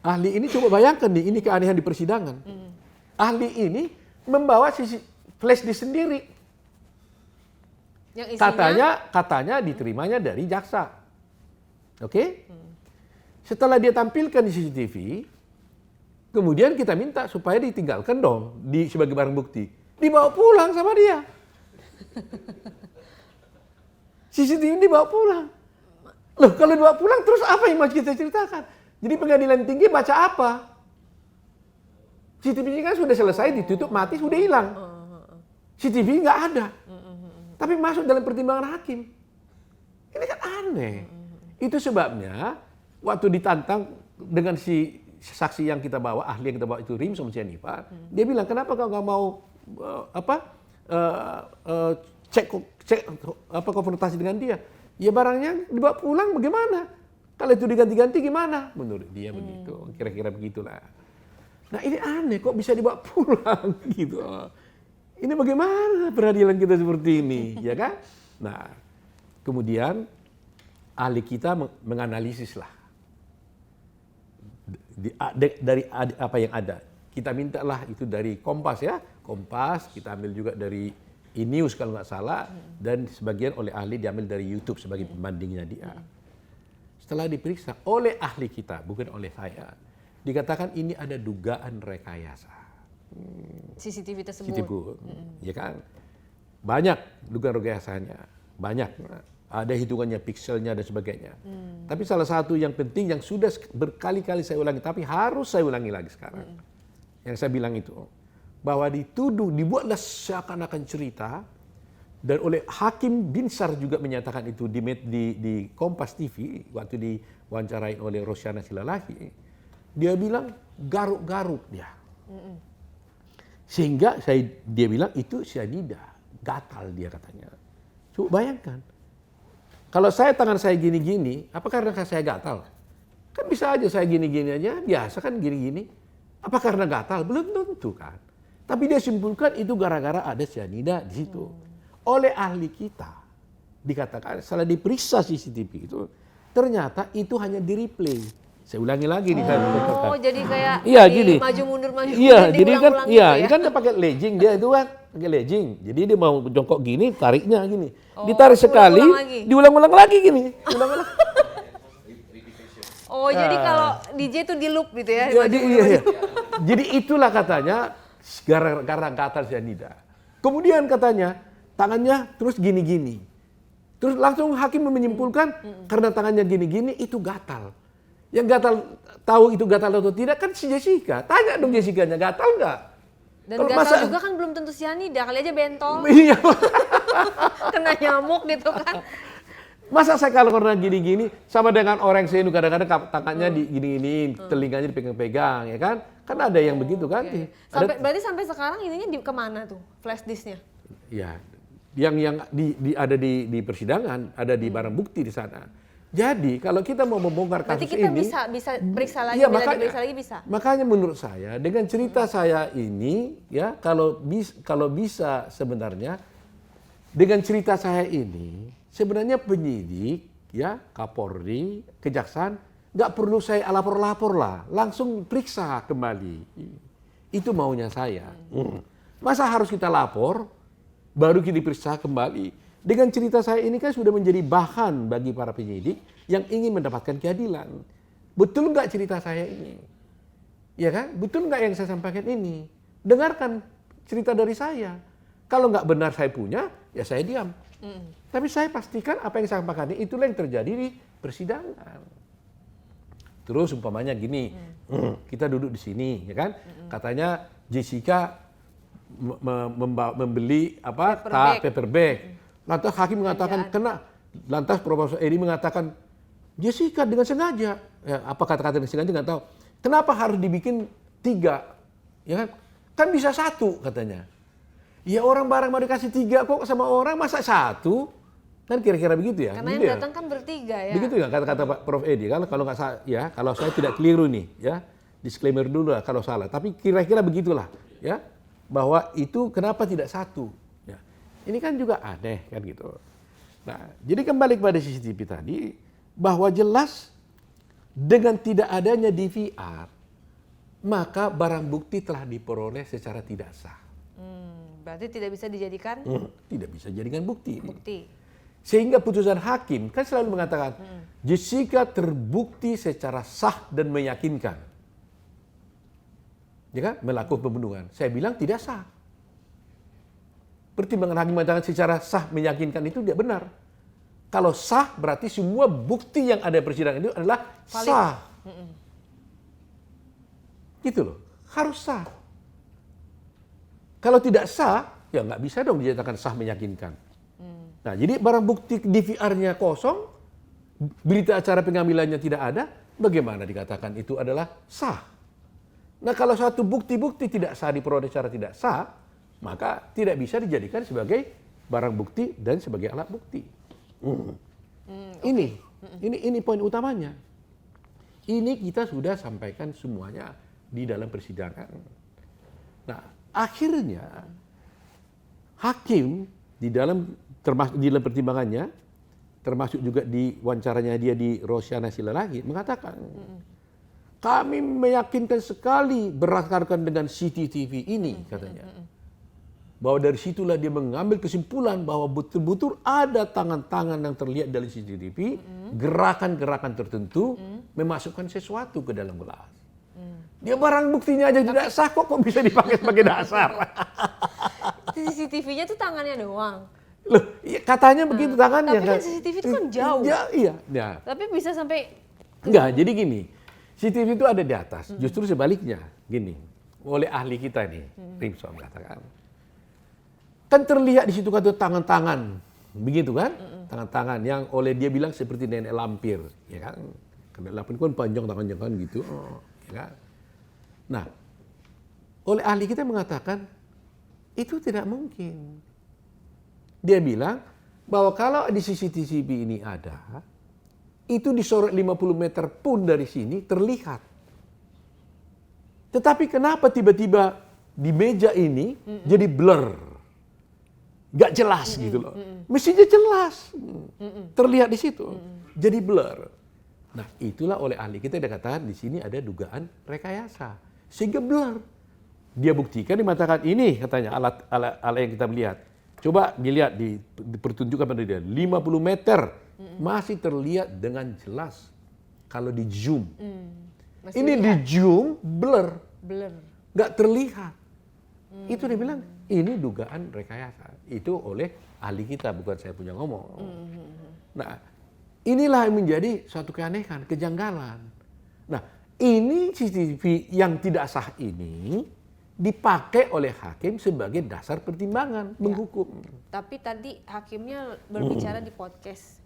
Ahli ini coba bayangkan nih, ini keanehan di persidangan. Ahli ini membawa flash disk sendiri. Yang isinya Katanya diterimanya dari jaksa. Oke? Setelah dia tampilkan di CCTV, kemudian kita minta supaya ditinggalkan dong sebagai barang bukti. Dibawa pulang sama dia. CCTV dibawa pulang. Loh, kalau dibawa pulang terus apa yang mau kita ceritakan? Jadi pengadilan tinggi baca apa? CCTV kan sudah selesai, ditutup, mati, sudah hilang. CCTV nggak ada. Tapi masuk dalam pertimbangan hakim. Ini kan aneh. Itu sebabnya waktu ditantang dengan si saksi yang kita bawa, ahli yang kita bawa itu Rimson Sianipar, dia bilang, kenapa kau nggak mau cek konfrontasi dengan dia? Ya barangnya dibawa pulang bagaimana? Kalau itu diganti-ganti gimana? Menurut dia begitu, kira-kira begitulah. Nah ini aneh, kok bisa dibawa pulang gitu. Ini bagaimana peradilan kita seperti ini, ya kan? Nah, kemudian ahli kita menganalisis lah dari apa yang ada. Kita mintalah itu dari Kompas ya, Kompas, kita ambil juga dari E-News kalau nggak salah, dan sebagian oleh ahli diambil dari YouTube sebagai pembandingnya dia. Setelah diperiksa oleh ahli kita, bukan oleh saya, dikatakan ini ada dugaan rekayasa. CCTV tersebut. CCTV, ya kan? Banyak dugaan rekayasanya, banyak. Ada hitungannya, pikselnya dan sebagainya. Tapi salah satu yang penting yang sudah berkali-kali saya ulangi, tapi harus saya ulangi lagi sekarang. Yang saya bilang itu, bahwa dituduh, dibuatlah seakan-akan cerita. Dan oleh Hakim Binsar juga menyatakan itu di Kompas TV waktu diwawancarai oleh Rosyana Silalahi. Dia bilang garuk-garuk dia. Sehingga dia bilang itu cyanida, gatal dia katanya. Coba bayangkan. Kalau tangan saya gini-gini, apa karena saya gatal? Kan bisa aja saya gini-gini aja, biasa kan gini-gini. Apa karena gatal? Belum tentu kan. Tapi dia simpulkan itu gara-gara ada cyanida di situ. Oleh ahli kita dikatakan setelah diperiksa CCTV itu ternyata itu hanya di replay. Saya ulangi lagi di sana. Oh, jadi kayak gini. maju mundur Iya, jadi kan diulang-ulang gitu ya. ini kan dia pakai legging dia itu kan, pakai legging. Jadi dia mau jongkok gini, tariknya gini. Ditarik sekali, diulang-ulang lagi gini. Ulang-ulang. Oh, jadi kalau DJ itu di loop gitu ya. Iya. Jadi itulah katanya gara-gara gatal cyanida. Kemudian katanya tangannya terus gini-gini. Terus langsung hakim menyimpulkan karena tangannya gini-gini itu gatal. Yang gatal tahu itu gatal atau tidak kan si Jessica. Tanya dong Jessica-nya gatal nggak? Dan gatal juga kan belum tentu cyanida, kali aja bentol. Iya. Kena nyamuk gitu kan. Masa saya kalau karena gini-gini sama dengan orang saya kadang-kadang tangannya gini-gini, telinganya dipegang-pegang ya kan? Kan ada yang begitu kan? Okay. Berarti sampai sekarang ininya kemana tuh flash disknya? Ya, yang ada di persidangan, ada di barang bukti di sana. Jadi kalau kita mau membongkar kasus berarti kita ini, bisa periksa lagi, ya, diperiksa lagi bisa. Makanya menurut saya dengan cerita saya ini, ya kalau bisa sebenarnya dengan cerita saya ini sebenarnya penyidik, ya Kapolri, kejaksaan nggak perlu saya lapor-lapor lah, langsung periksa kembali. Itu maunya saya. Masa harus kita lapor, baru kita periksa kembali. Dengan cerita saya ini kan sudah menjadi bahan bagi para penyidik yang ingin mendapatkan keadilan. Betul nggak cerita saya ini? Ya kan? Betul nggak yang saya sampaikan ini? Dengarkan cerita dari saya. Kalau nggak benar saya punya, ya saya diam. Tapi saya pastikan apa yang saya sampaikan ini, itulah yang terjadi di persidangan. Terus umpamanya gini, kita duduk di sini, ya kan? Katanya Jessica membeli paper bag. Lantas hakim mengatakan kena. Lantas Profesor Edi mengatakan Jessica dengan sengaja. Ya, apa kata-kata dengan sengaja nggak tahu. Kenapa harus dibikin 3? Ya kan? Kan bisa 1 katanya. Ya orang barang mau dikasih 3 kok sama orang masa 1? Kan kira-kira begitu ya. Karena gitu yang ya? datang kan bertiga ya. Begitu ya kata-kata Pak Prof Edi. Kalau nggak salah ya, kalau saya tidak keliru nih ya, disclaimer dulu lah kalau salah. Tapi kira-kira begitulah ya, bahwa itu kenapa tidak 1? Ya. Ini kan juga aneh kan gitu. Nah, jadi kembali kepada CCTV tadi, bahwa jelas dengan tidak adanya DVR, maka barang bukti telah diperoleh secara tidak sah. Berarti tidak bisa dijadikan Tidak bisa jadikan bukti. bukti. Sehingga putusan hakim kan selalu mengatakan Jessica terbukti secara sah dan meyakinkan. Ya kan? Melakukan pembunuhan. Saya bilang tidak sah. Pertimbangan hakim mengatakan secara sah meyakinkan itu tidak benar. Kalau sah berarti semua bukti yang ada di persidangan itu adalah Valid. sah. Gitu loh. Harus sah. Kalau tidak sah, ya nggak bisa dong dinyatakan sah meyakinkan. Nah, jadi barang bukti DVR-nya kosong, berita acara pengambilannya tidak ada, bagaimana dikatakan itu adalah sah? Nah, kalau satu bukti-bukti tidak sah diperoleh secara tidak sah, maka tidak bisa dijadikan sebagai barang bukti dan sebagai alat bukti. Ini poin utamanya. Ini kita sudah sampaikan semuanya di dalam persidangan. Nah, akhirnya hakim di dalam pertimbangannya, termasuk juga di wawancaranya dia di Rosiana Silalahi, mengatakan kami meyakinkan sekali berdasarkan dengan CCTV ini, katanya. Bahwa dari situlah dia mengambil kesimpulan bahwa betul-betul ada tangan-tangan yang terlihat dari CCTV, gerakan-gerakan tertentu memasukkan sesuatu ke dalam gelas. Dia barang buktinya aja tidak sah kok bisa dipakai sebagai dasar. CCTV-nya tuh tangannya doang. Loh, katanya begitu tangannya. Tapi kan CCTV itu kan jauh. Iya. Tapi bisa sampai Enggak, jadi gini. CCTV itu ada di atas. Justru sebaliknya, gini. Oleh ahli kita nih, Rimson katakan. Kan terlihat di situ kan tangan-tangan. Begitu kan? Tangan-tangan yang oleh dia bilang seperti nenek lampir, ya kan? Nenek lampir kan panjang tangannya kan gitu. Ya kan? Nah, oleh ahli kita mengatakan itu tidak mungkin. Dia bilang bahwa kalau di CCTV ini ada, itu disorot 50 meter pun dari sini terlihat. Tetapi kenapa tiba-tiba di meja ini jadi blur? Gak jelas gitu loh. Mestinya jelas. Terlihat di situ. Jadi blur. Nah, itulah oleh ahli kita yang dikatakan di sini ada dugaan rekayasa. Sehingga blur. Dia buktikan, dimatakan ini katanya alat yang kita melihat. Coba dilihat, dipertunjukkan pada dia. 50 meter masih terlihat dengan jelas. Kalau di zoom. Ini di zoom blur. Gak terlihat. Itu dia bilang, ini dugaan rekayasa. Itu oleh ahli kita, bukan saya punya ngomong. Nah, inilah yang menjadi suatu keanehan, kejanggalan. Nah, ini CCTV yang tidak sah ini dipakai oleh hakim sebagai dasar pertimbangan menghukum. Tapi tadi hakimnya berbicara di podcast.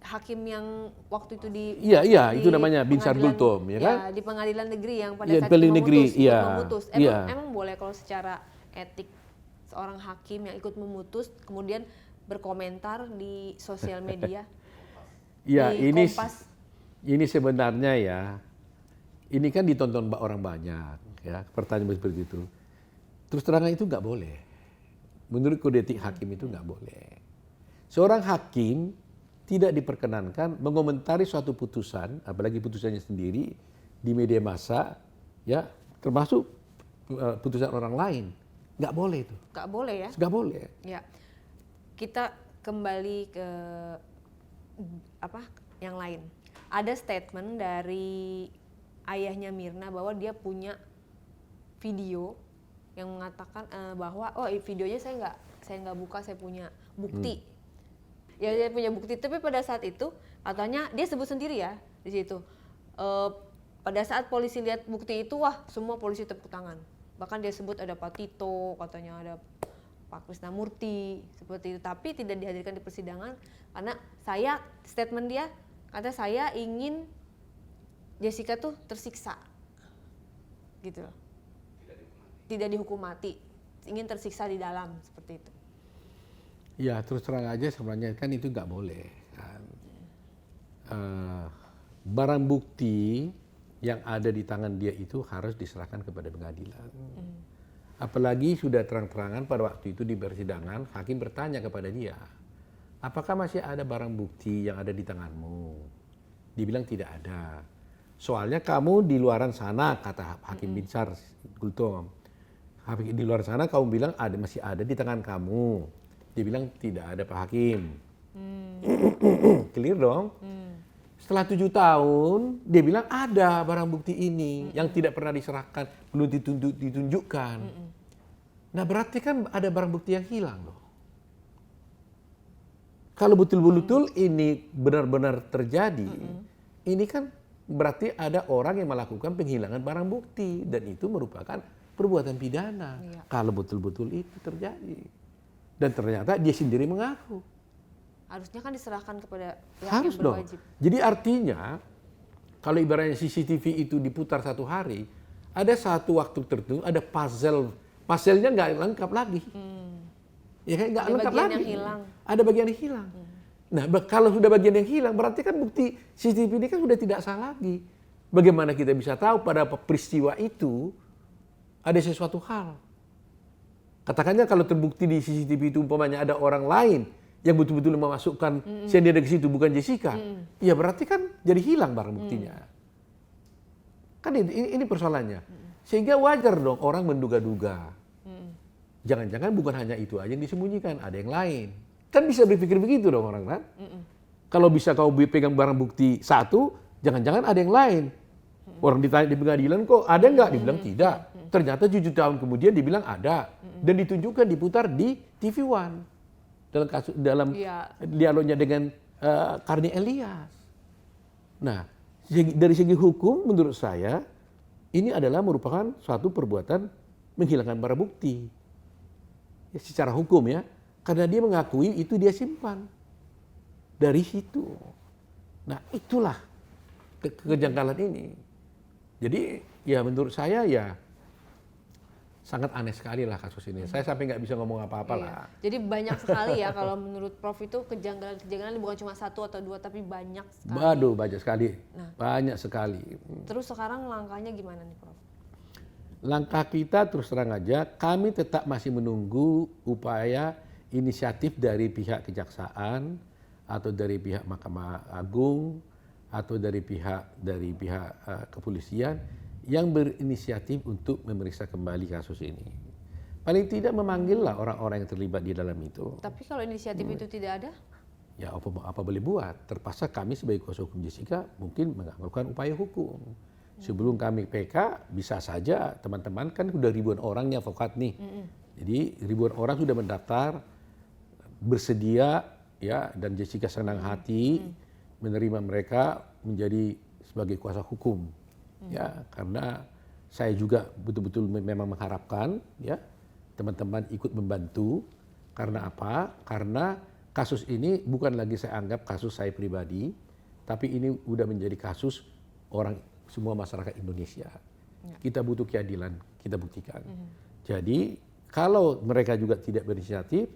Hakim yang waktu itu di Iya, di itu namanya Binsar pengadilan- Gultom, ya kan? di pengadilan negeri yang pada Iya, saat itu pengadilan negeri, memutus, ikut iya. memutus. Iya. Emang boleh kalau secara etik seorang hakim yang ikut memutus kemudian berkomentar di sosial media? Ya, Di ini Kompas. ini sebenarnya ya, ini kan ditonton orang banyak, ya, pertanyaan seperti itu. Terus terang itu nggak boleh. Menurut kode etik hakim itu nggak boleh. Seorang hakim tidak diperkenankan mengomentari suatu putusan, apalagi putusannya sendiri di media massa, ya termasuk putusan orang lain. Nggak boleh itu. Nggak boleh ya? Nggak boleh. Ya, kita kembali ke yang lain. Ada statement dari ayahnya Mirna bahwa dia punya video yang mengatakan bahwa videonya saya nggak buka, saya punya bukti. Ya dia punya bukti, tapi pada saat itu katanya dia sebut sendiri ya di situ. Pada saat polisi lihat bukti itu, wah semua polisi tepuk tangan. Bahkan dia sebut ada Pak Tito, katanya ada Pak Krisnamurti, seperti itu. Tapi tidak dihadirkan di persidangan karena statement dia, kata saya ingin Jessica tuh tersiksa, gitu loh. Tidak dihukum mati, ingin tersiksa di dalam, seperti itu. Ya terus terang aja sebenarnya kan itu nggak boleh kan. Barang bukti yang ada di tangan dia itu harus diserahkan kepada pengadilan. Apalagi sudah terang-terangan pada waktu itu di persidangan, hakim bertanya kepada dia, apakah masih ada barang bukti yang ada di tanganmu? Dibilang tidak ada. Soalnya kamu di luaran sana, kata Hakim Binsar Gultom. Di luar sana kamu bilang masih ada di tangan kamu. Dia bilang tidak ada Pak Hakim. Clear dong. Setelah 7 tahun, dia bilang ada barang bukti ini yang tidak pernah diserahkan, belum ditunjukkan. Nah berarti kan ada barang bukti yang hilang loh. Kalau betul-betul ini benar-benar terjadi, ini kan berarti ada orang yang melakukan penghilangan barang bukti dan itu merupakan perbuatan pidana. Iya. Kalau betul-betul itu terjadi. Dan ternyata dia sendiri mengaku. Harusnya kan diserahkan kepada pihak Harus yang dong. berwajib. Jadi artinya kalau ibaratnya CCTV itu diputar 1 hari, ada satu waktu tertentu ada puzzle-nya nggak lengkap lagi. Ya kan nggak Ada lengkap bagian lagi. yang hilang. Ada bagian yang hilang. Nah kalau sudah bagian yang hilang berarti kan bukti CCTV ini kan sudah tidak sah lagi. Bagaimana kita bisa tahu pada peristiwa itu ada sesuatu hal? Katakannya kalau terbukti di CCTV itu umpamanya ada orang lain yang betul-betul memasukkan cyanida ke situ bukan Jessica, ya berarti kan jadi hilang barang buktinya. Kan ini persoalannya. Sehingga wajar dong orang menduga-duga. Jangan-jangan bukan hanya itu aja yang disembunyikan, ada yang lain. Kan bisa berpikir begitu dong orang kan. Kalau bisa kau pegang barang bukti satu, jangan-jangan ada yang lain. Orang ditanya di pengadilan kok ada nggak? Dibilang tidak. Ternyata 7 tahun kemudian dibilang ada dan ditunjukkan diputar di TV One dalam dialognya dengan Karni Elias. Nah dari segi hukum menurut saya ini adalah merupakan suatu perbuatan menghilangkan barang bukti ya, secara hukum ya karena dia mengakui itu dia simpan dari situ. Nah itulah kejanggalan ini. Jadi ya menurut saya ya sangat aneh sekali lah kasus ini. Saya sampai nggak bisa ngomong apa-apa lah. Jadi banyak sekali ya kalau menurut Prof itu kejanggalan bukan cuma 1 atau 2 tapi banyak sekali. Waduh banyak sekali. Nah, banyak sekali. Terus sekarang langkahnya gimana nih Prof? Langkah kita terus terang aja kami tetap masih menunggu upaya inisiatif dari pihak kejaksaan atau dari pihak Mahkamah Agung atau dari pihak kepolisian yang berinisiatif untuk memeriksa kembali kasus ini. Paling tidak memanggillah orang-orang yang terlibat di dalam itu. Tapi kalau inisiatif itu tidak ada? Ya apa boleh buat? Terpaksa kami sebagai kuasa hukum Jessica mungkin melakukan upaya hukum. Sebelum kami PK bisa saja teman-teman kan sudah ribuan orang nih advokat nih. Jadi ribuan orang sudah mendaftar bersedia ya dan Jessica senang hati menerima mereka menjadi sebagai kuasa hukum. Ya, karena saya juga betul-betul memang mengharapkan ya teman-teman ikut membantu. Karena apa? Karena kasus ini bukan lagi saya anggap kasus saya pribadi, tapi ini udah menjadi kasus orang semua masyarakat Indonesia. Kita butuh keadilan, kita buktikan. Jadi kalau mereka juga tidak berinisiatif,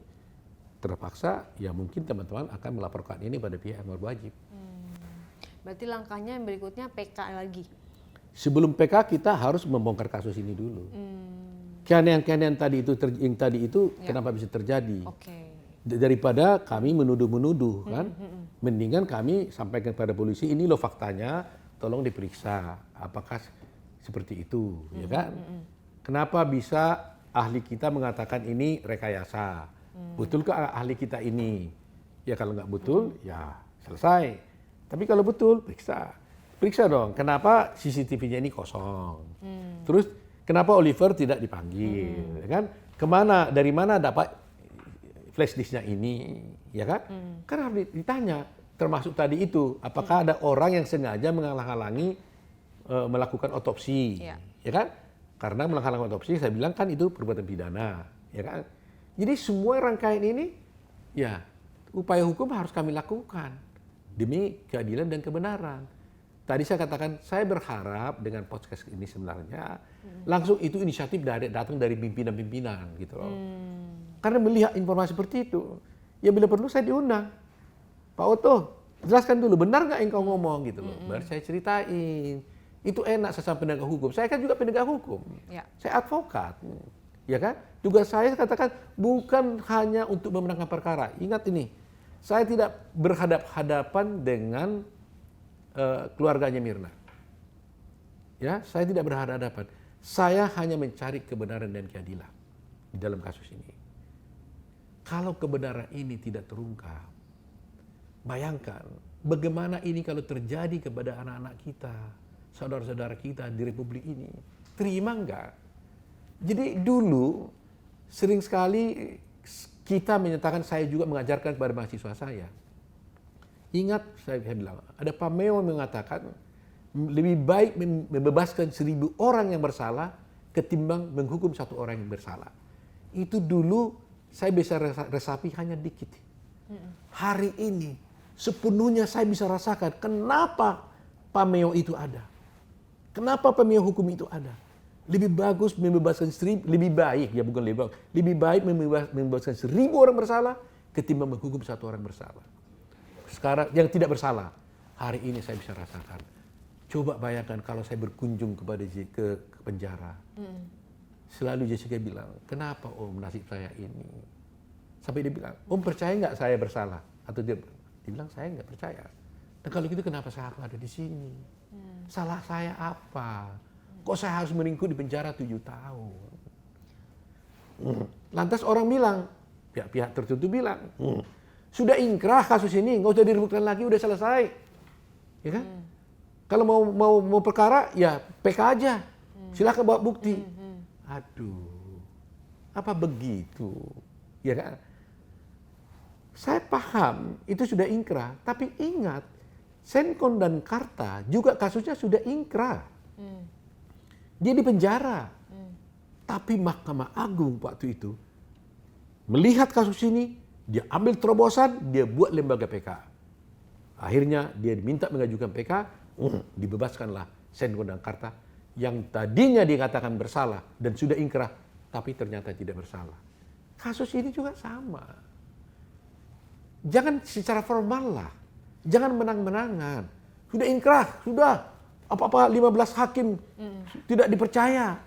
terpaksa ya mungkin teman-teman akan melaporkan ini pada pihak yang berwajib. Berarti langkahnya yang berikutnya PK lagi. Sebelum PK kita harus membongkar kasus ini dulu. Keanehan-keanehan tadi itu, kenapa bisa terjadi? Daripada kami menuduh-menuduh kan. Mendingan kami sampaikan kepada polisi, ini loh faktanya, tolong diperiksa apakah seperti itu, ya kan? Kenapa bisa ahli kita mengatakan ini rekayasa? Betulkah ahli kita ini? Ya kalau nggak betul, ya selesai. Tapi kalau betul, periksa. Periksa dong, kenapa CCTV-nya ini kosong? Terus kenapa Oliver tidak dipanggil? Ya kan? Dari mana dapat flash disk-nya ini? Ya kan? Kan harus ditanya. Termasuk tadi itu, apakah ada orang yang sengaja menghalang-halangi melakukan otopsi? Ya kan? Karena menghalang otopsi, saya bilang kan itu perbuatan pidana. Ya kan? Jadi semua rangkaian ini, ya upaya hukum harus kami lakukan demi keadilan dan kebenaran. Tadi saya katakan, saya berharap dengan podcast ini sebenarnya langsung itu inisiatif datang dari pimpinan-pimpinan gitu loh. Karena melihat informasi seperti itu, ya bila perlu saya diundang. Pak Oto, jelaskan dulu, benar nggak engkau ngomong gitu loh. Baru saya ceritain. Itu enak saya penegak hukum. Saya kan juga penegak hukum. Ya. Saya advokat. Ya kan? Tugas saya katakan bukan hanya untuk memenangkan perkara. Ingat ini, saya tidak berhadapan-hadapan dengan keluarganya Mirna. Ya, saya tidak berhadapan. Saya hanya mencari kebenaran dan keadilan di dalam kasus ini. Kalau kebenaran ini tidak terungkap, bayangkan bagaimana ini kalau terjadi kepada anak-anak kita, saudara-saudara kita di Republik ini. Terima enggak? Jadi dulu sering sekali kita menyatakan, saya juga mengajarkan kepada mahasiswa saya. Ingat saya bilang, ada pameo mengatakan lebih baik membebaskan 1000 orang yang bersalah ketimbang menghukum 1 orang yang bersalah. Itu dulu saya bisa resapi hanya dikit. Hari ini sepenuhnya saya bisa rasakan kenapa pameo itu ada. Kenapa pameo hukum itu ada. Lebih bagus membebaskan 1000, lebih baik, ya bukan lebih baik membebaskan 1000 orang bersalah ketimbang menghukum 1 orang bersalah. Sekarang yang tidak bersalah, hari ini saya bisa rasakan. Coba bayangkan kalau saya berkunjung ke penjara. Selalu Jessica bilang, kenapa Om nasib saya ini? Sampai dia bilang, Om percaya nggak saya bersalah? Atau dia bilang, saya nggak percaya. Dan kalau gitu kenapa saya harus ada di sini? Salah saya apa? Kok saya harus meringkuk di penjara 7 tahun? Lantas orang bilang, pihak-pihak tertentu bilang, sudah ingkrah kasus ini, nggak usah diributkan lagi, udah selesai. Ya kan? Kalau mau perkara, ya PK aja. Silakan bawa bukti. Aduh, apa begitu? Ya kan? Saya paham itu sudah ingkrah, tapi ingat, Senkon dan Karta juga kasusnya sudah ingkrah. Dia di penjara. Tapi Mahkamah Agung waktu itu melihat kasus ini, dia ambil terobosan, dia buat lembaga PK. Akhirnya dia diminta mengajukan PK, dibebaskanlah Senkon dan Karta yang tadinya dikatakan bersalah dan sudah ingkrah, tapi ternyata tidak bersalah. Kasus ini juga sama. Jangan secara formal lah. Jangan menang-menangan. Sudah ingkrah, sudah. Apa-apa 15 hakim tidak dipercaya.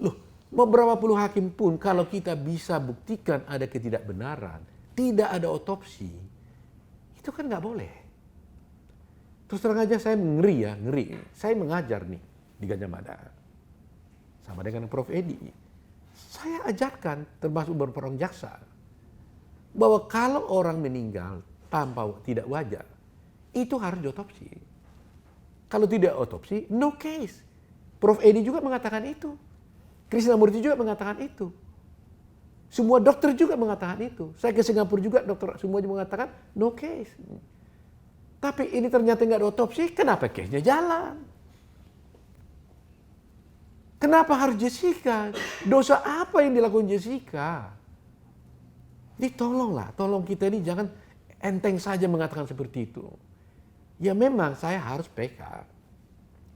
Loh, mau berapa puluh hakim pun kalau kita bisa buktikan ada ketidakbenaran, tidak ada otopsi, itu kan nggak boleh. Terus terang aja saya ngeri. Saya mengajar nih di Gajah Mada. Sama dengan Prof. Edi. Saya ajarkan, termasuk beberapa orang jaksa, bahwa kalau orang meninggal tanpa tidak wajar, itu harus diotopsi. Kalau tidak otopsi, no case. Prof. Edi juga mengatakan itu. Krishnamurti juga mengatakan itu. Semua dokter juga mengatakan itu. Saya ke Singapura juga, dokter semua juga mengatakan no case. Tapi ini ternyata nggak ada otopsi, kenapa case-nya jalan? Kenapa harus Jessica? Dosa apa yang dilakukan Jessica? Jadi tolong kita ini jangan enteng saja mengatakan seperti itu. Ya memang saya harus PK,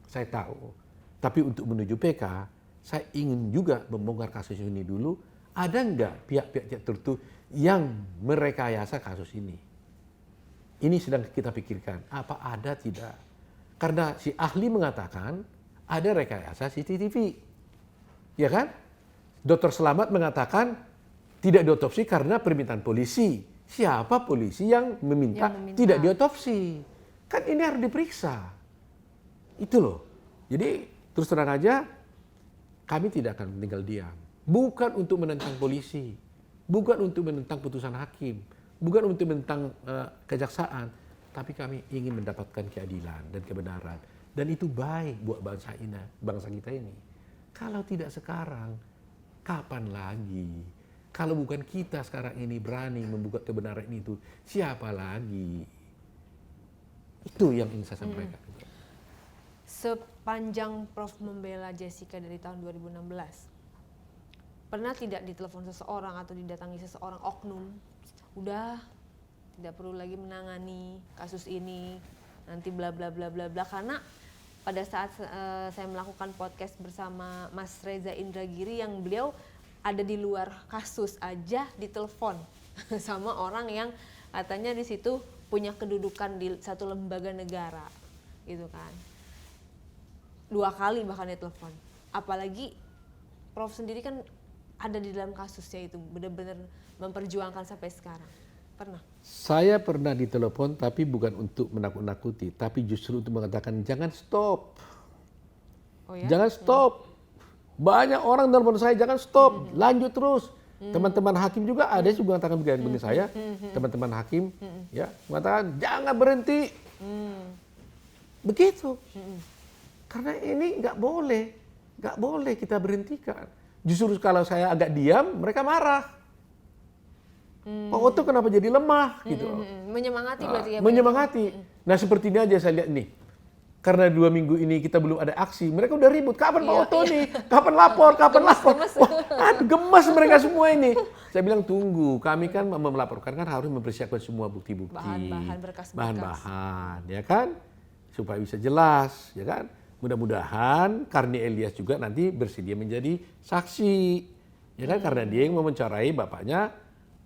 saya tahu. Tapi untuk menuju PK, saya ingin juga membongkar kasus ini dulu. Ada nggak pihak-pihak tertentu yang merekayasa kasus ini? Ini sedang kita pikirkan, apa ada tidak? Karena si ahli mengatakan ada rekayasa CCTV. Ya kan? Dr. Selamat mengatakan Tidak diotopsi karena permintaan polisi. Siapa polisi yang meminta, tidak diotopsi? Kan ini harus diperiksa. Itu loh. Jadi terus terang aja, kami tidak akan tinggal diam. Bukan untuk menentang polisi, bukan untuk menentang putusan hakim, bukan untuk menentang kejaksaan, tapi kami ingin mendapatkan keadilan dan kebenaran. Dan itu baik buat bangsa kita ini. Kalau tidak sekarang, kapan lagi? Kalau bukan kita sekarang ini berani membuka kebenaran itu, siapa lagi? Itu yang ingin saya sampaikan. Sepanjang Prof membela Jessica dari tahun 2016, pernah tidak ditelepon seseorang atau didatangi seseorang oknum, udah tidak perlu lagi menangani kasus ini, nanti bla bla bla bla bla, karena pada saat saya melakukan podcast bersama Mas Reza Indragiri yang beliau ada di luar kasus aja ditelepon sama orang yang katanya di situ punya kedudukan di satu lembaga negara, gitu kan. 2 kali bahkan ditelepon. Apalagi Prof sendiri kan ada di dalam kasusnya itu, benar-benar memperjuangkan sampai sekarang. Pernah? Saya pernah ditelepon, tapi bukan untuk menakut-nakuti, tapi justru untuk mengatakan jangan stop. Oh ya? Jangan stop. Banyak orang telepon saya, jangan stop, lanjut terus. Teman-teman hakim juga ada yang mengatakan begini saya, teman-teman hakim ya mengatakan jangan berhenti. Begitu. Karena ini nggak boleh kita berhentikan. Justru kalau saya agak diam, mereka marah. Pak Otto kenapa jadi lemah gitu? Menyemangati berarti ya? Menyemangati. Nah seperti ini aja saya lihat nih. Karena 2 minggu ini kita belum ada aksi, mereka udah ribut. Kapan Pak Otto nih? Kapan lapor? Kapan lapor? Wah, gemes mereka semua ini. Saya bilang tunggu, kami kan melaporkan kan harus mempersiapkan semua bukti-bukti. Bahan-bahan, berkas-berkas. Bahan-bahan, ya kan? Supaya bisa jelas, ya kan? Mudah-mudahan Karni Elias juga nanti bersedia menjadi saksi. Ya kan? Karena dia yang mewawancarai bapaknya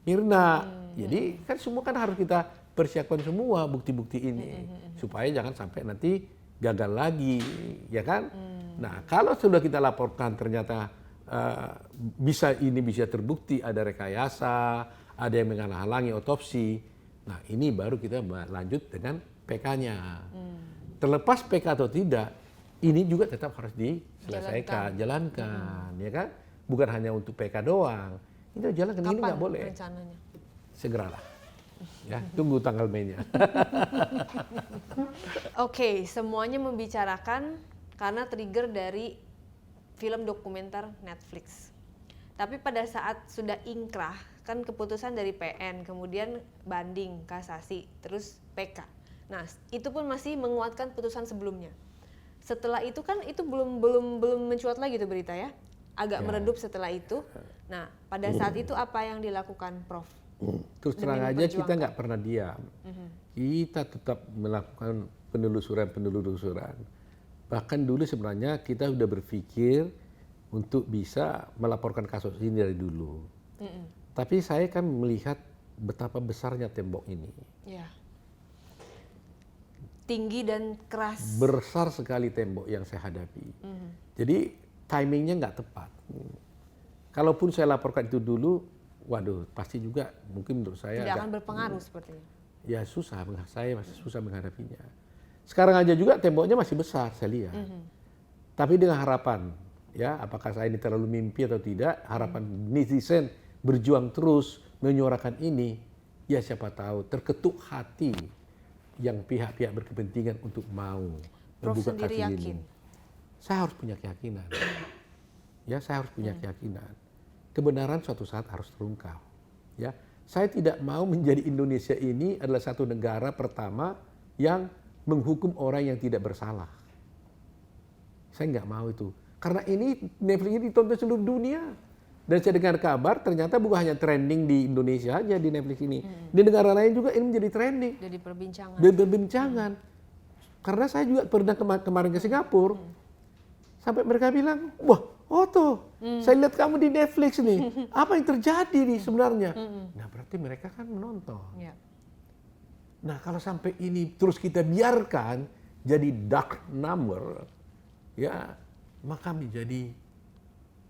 Mirna. Jadi kan semua kan harus kita persiapkan semua bukti-bukti ini. Supaya jangan sampai nanti gagal lagi, ya kan? Nah, kalau sudah kita laporkan ternyata bisa terbukti ada rekayasa, ada yang menghalang-halangi otopsi. Nah, ini baru kita lanjut dengan PK-nya. Terlepas PK atau tidak, ini juga tetap harus diselesaikan, jalankan, ya kan? Bukan hanya untuk PK doang. Ini jalankan, ini nggak boleh. Rencananya? Segeralah. Ya, tunggu tanggal mainnya. Oke, semuanya membicarakan karena trigger dari film dokumenter Netflix. Tapi pada saat sudah ingkrah, kan keputusan dari PN, kemudian banding, kasasi, terus PK. Nah, itu pun masih menguatkan putusan sebelumnya. Setelah itu kan itu belum mencuat lagi tuh berita ya. Agak meredup setelah itu. Nah, pada saat itu apa yang dilakukan Prof? Terus terang aja kita nggak pernah diam. Kita tetap melakukan penelusuran. Bahkan dulu sebenarnya kita sudah berpikir untuk bisa melaporkan kasus ini dari dulu. Tapi saya kan melihat betapa besarnya tembok ini. Ya. Tinggi dan keras. Besar sekali tembok yang saya hadapi. Jadi timingnya nggak tepat. Kalaupun saya laporkan itu dulu, waduh, pasti juga mungkin menurut saya tidak akan berpengaruh sepertinya. Ya susah, saya masih susah menghadapinya. Sekarang aja juga temboknya masih besar, saya lihat. Tapi dengan harapan, ya apakah saya ini terlalu mimpi atau tidak, harapan netizen berjuang terus menyuarakan ini, ya siapa tahu terketuk hati yang pihak-pihak berkepentingan untuk mau membuka kasus ini. Saya harus punya keyakinan. Ya, saya harus punya keyakinan. Kebenaran suatu saat harus terungkap. Ya, saya tidak mau menjadi Indonesia ini adalah satu negara pertama yang menghukum orang yang tidak bersalah. Saya nggak mau itu. Karena ini Netflix ini ditonton seluruh dunia. Dan saya dengar kabar ternyata bukan hanya trending di Indonesia aja di Netflix ini. Di negara lain juga ini menjadi trending. Jadi perbincangan. Dan perbincangan. Karena saya juga pernah kemarin ke Singapura. Sampai mereka bilang, wah Otto, saya lihat kamu di Netflix nih. Apa yang terjadi nih sebenarnya? Nah berarti mereka kan menonton. Ya. Nah kalau sampai ini terus kita biarkan jadi dark number, ya maka menjadi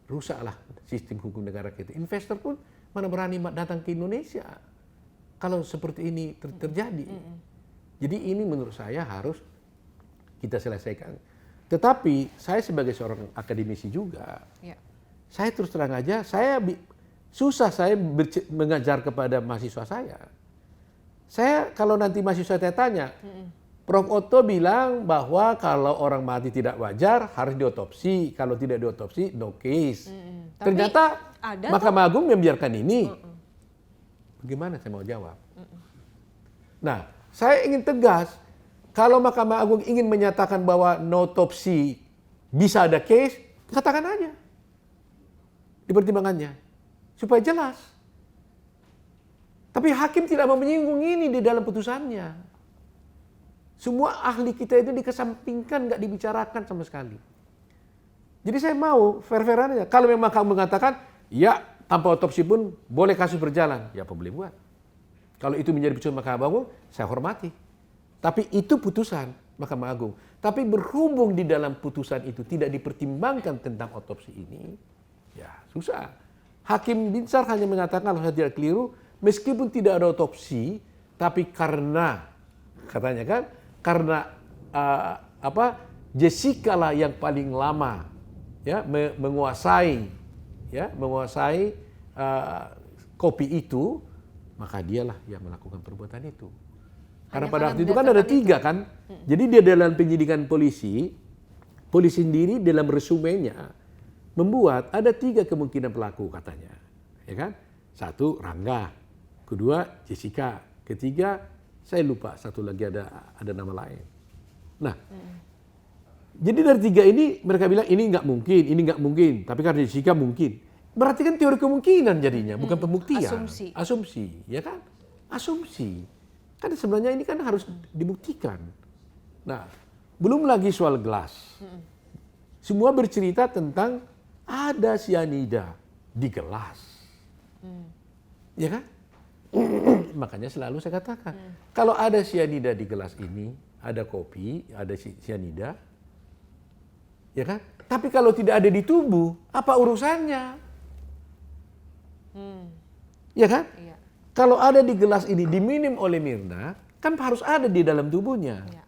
rusaklah sistem hukum negara kita. Investor pun mana berani datang ke Indonesia kalau seperti ini terjadi. Jadi ini menurut saya harus kita selesaikan. Tetapi saya sebagai seorang akademisi juga, saya terus terang aja, susah saya mengajar kepada mahasiswa saya. Saya kalau nanti mahasiswa saya tanya, Prof. Otto bilang bahwa kalau orang mati tidak wajar harus diotopsi, kalau tidak diotopsi no case. Ternyata Mahkamah Agung membiarkan ini. Bagaimana saya mau jawab? Nah, saya ingin tegas, kalau Mahkamah Agung ingin menyatakan bahwa no autopsi bisa ada case, katakan aja di pertimbangannya supaya jelas. Tapi hakim tidak mau menyinggung ini di dalam putusannya. Semua ahli kita itu dikesampingkan, nggak dibicarakan sama sekali. Jadi saya mau fair-fairan aja. Kalau memang kamu mengatakan, ya tanpa otopsi pun boleh kasus berjalan, ya apa boleh buat. Kalau itu menjadi putusan Mahkamah Agung, saya hormati. Tapi itu putusan Mahkamah Agung. Tapi berhubung di dalam putusan itu tidak dipertimbangkan tentang otopsi ini, ya susah. Hakim Binsar hanya mengatakan kalau saya tidak keliru, meskipun tidak ada otopsi, tapi karena katanya kan, karena Jessica lah yang paling lama ya menguasai kopi itu, maka dialah yang melakukan perbuatan itu. Karena pada waktu itu kan ada 3 kan, jadi dia dalam penyidikan polisi sendiri dalam resumenya membuat ada 3 kemungkinan pelaku katanya, ya kan? 1 Rangga, kedua Jessica, ketiga saya lupa satu lagi ada nama lain. Nah, jadi dari 3 ini mereka bilang ini nggak mungkin, tapi karena Jessica mungkin. Berarti kan teori kemungkinan jadinya, bukan pembuktian. Asumsi, ya kan? Asumsi. Kan sebenarnya ini kan harus dibuktikan. Nah, belum lagi soal gelas. Semua bercerita tentang ada sianida di gelas. Ya kan? Makanya selalu saya katakan, kalau ada sianida di gelas ini, ada kopi, ada sianida, ya kan? Tapi kalau tidak ada di tubuh, apa urusannya? Ya kan? Iya. Kalau ada di gelas ini diminum oleh Mirna, kan harus ada di dalam tubuhnya. Iya.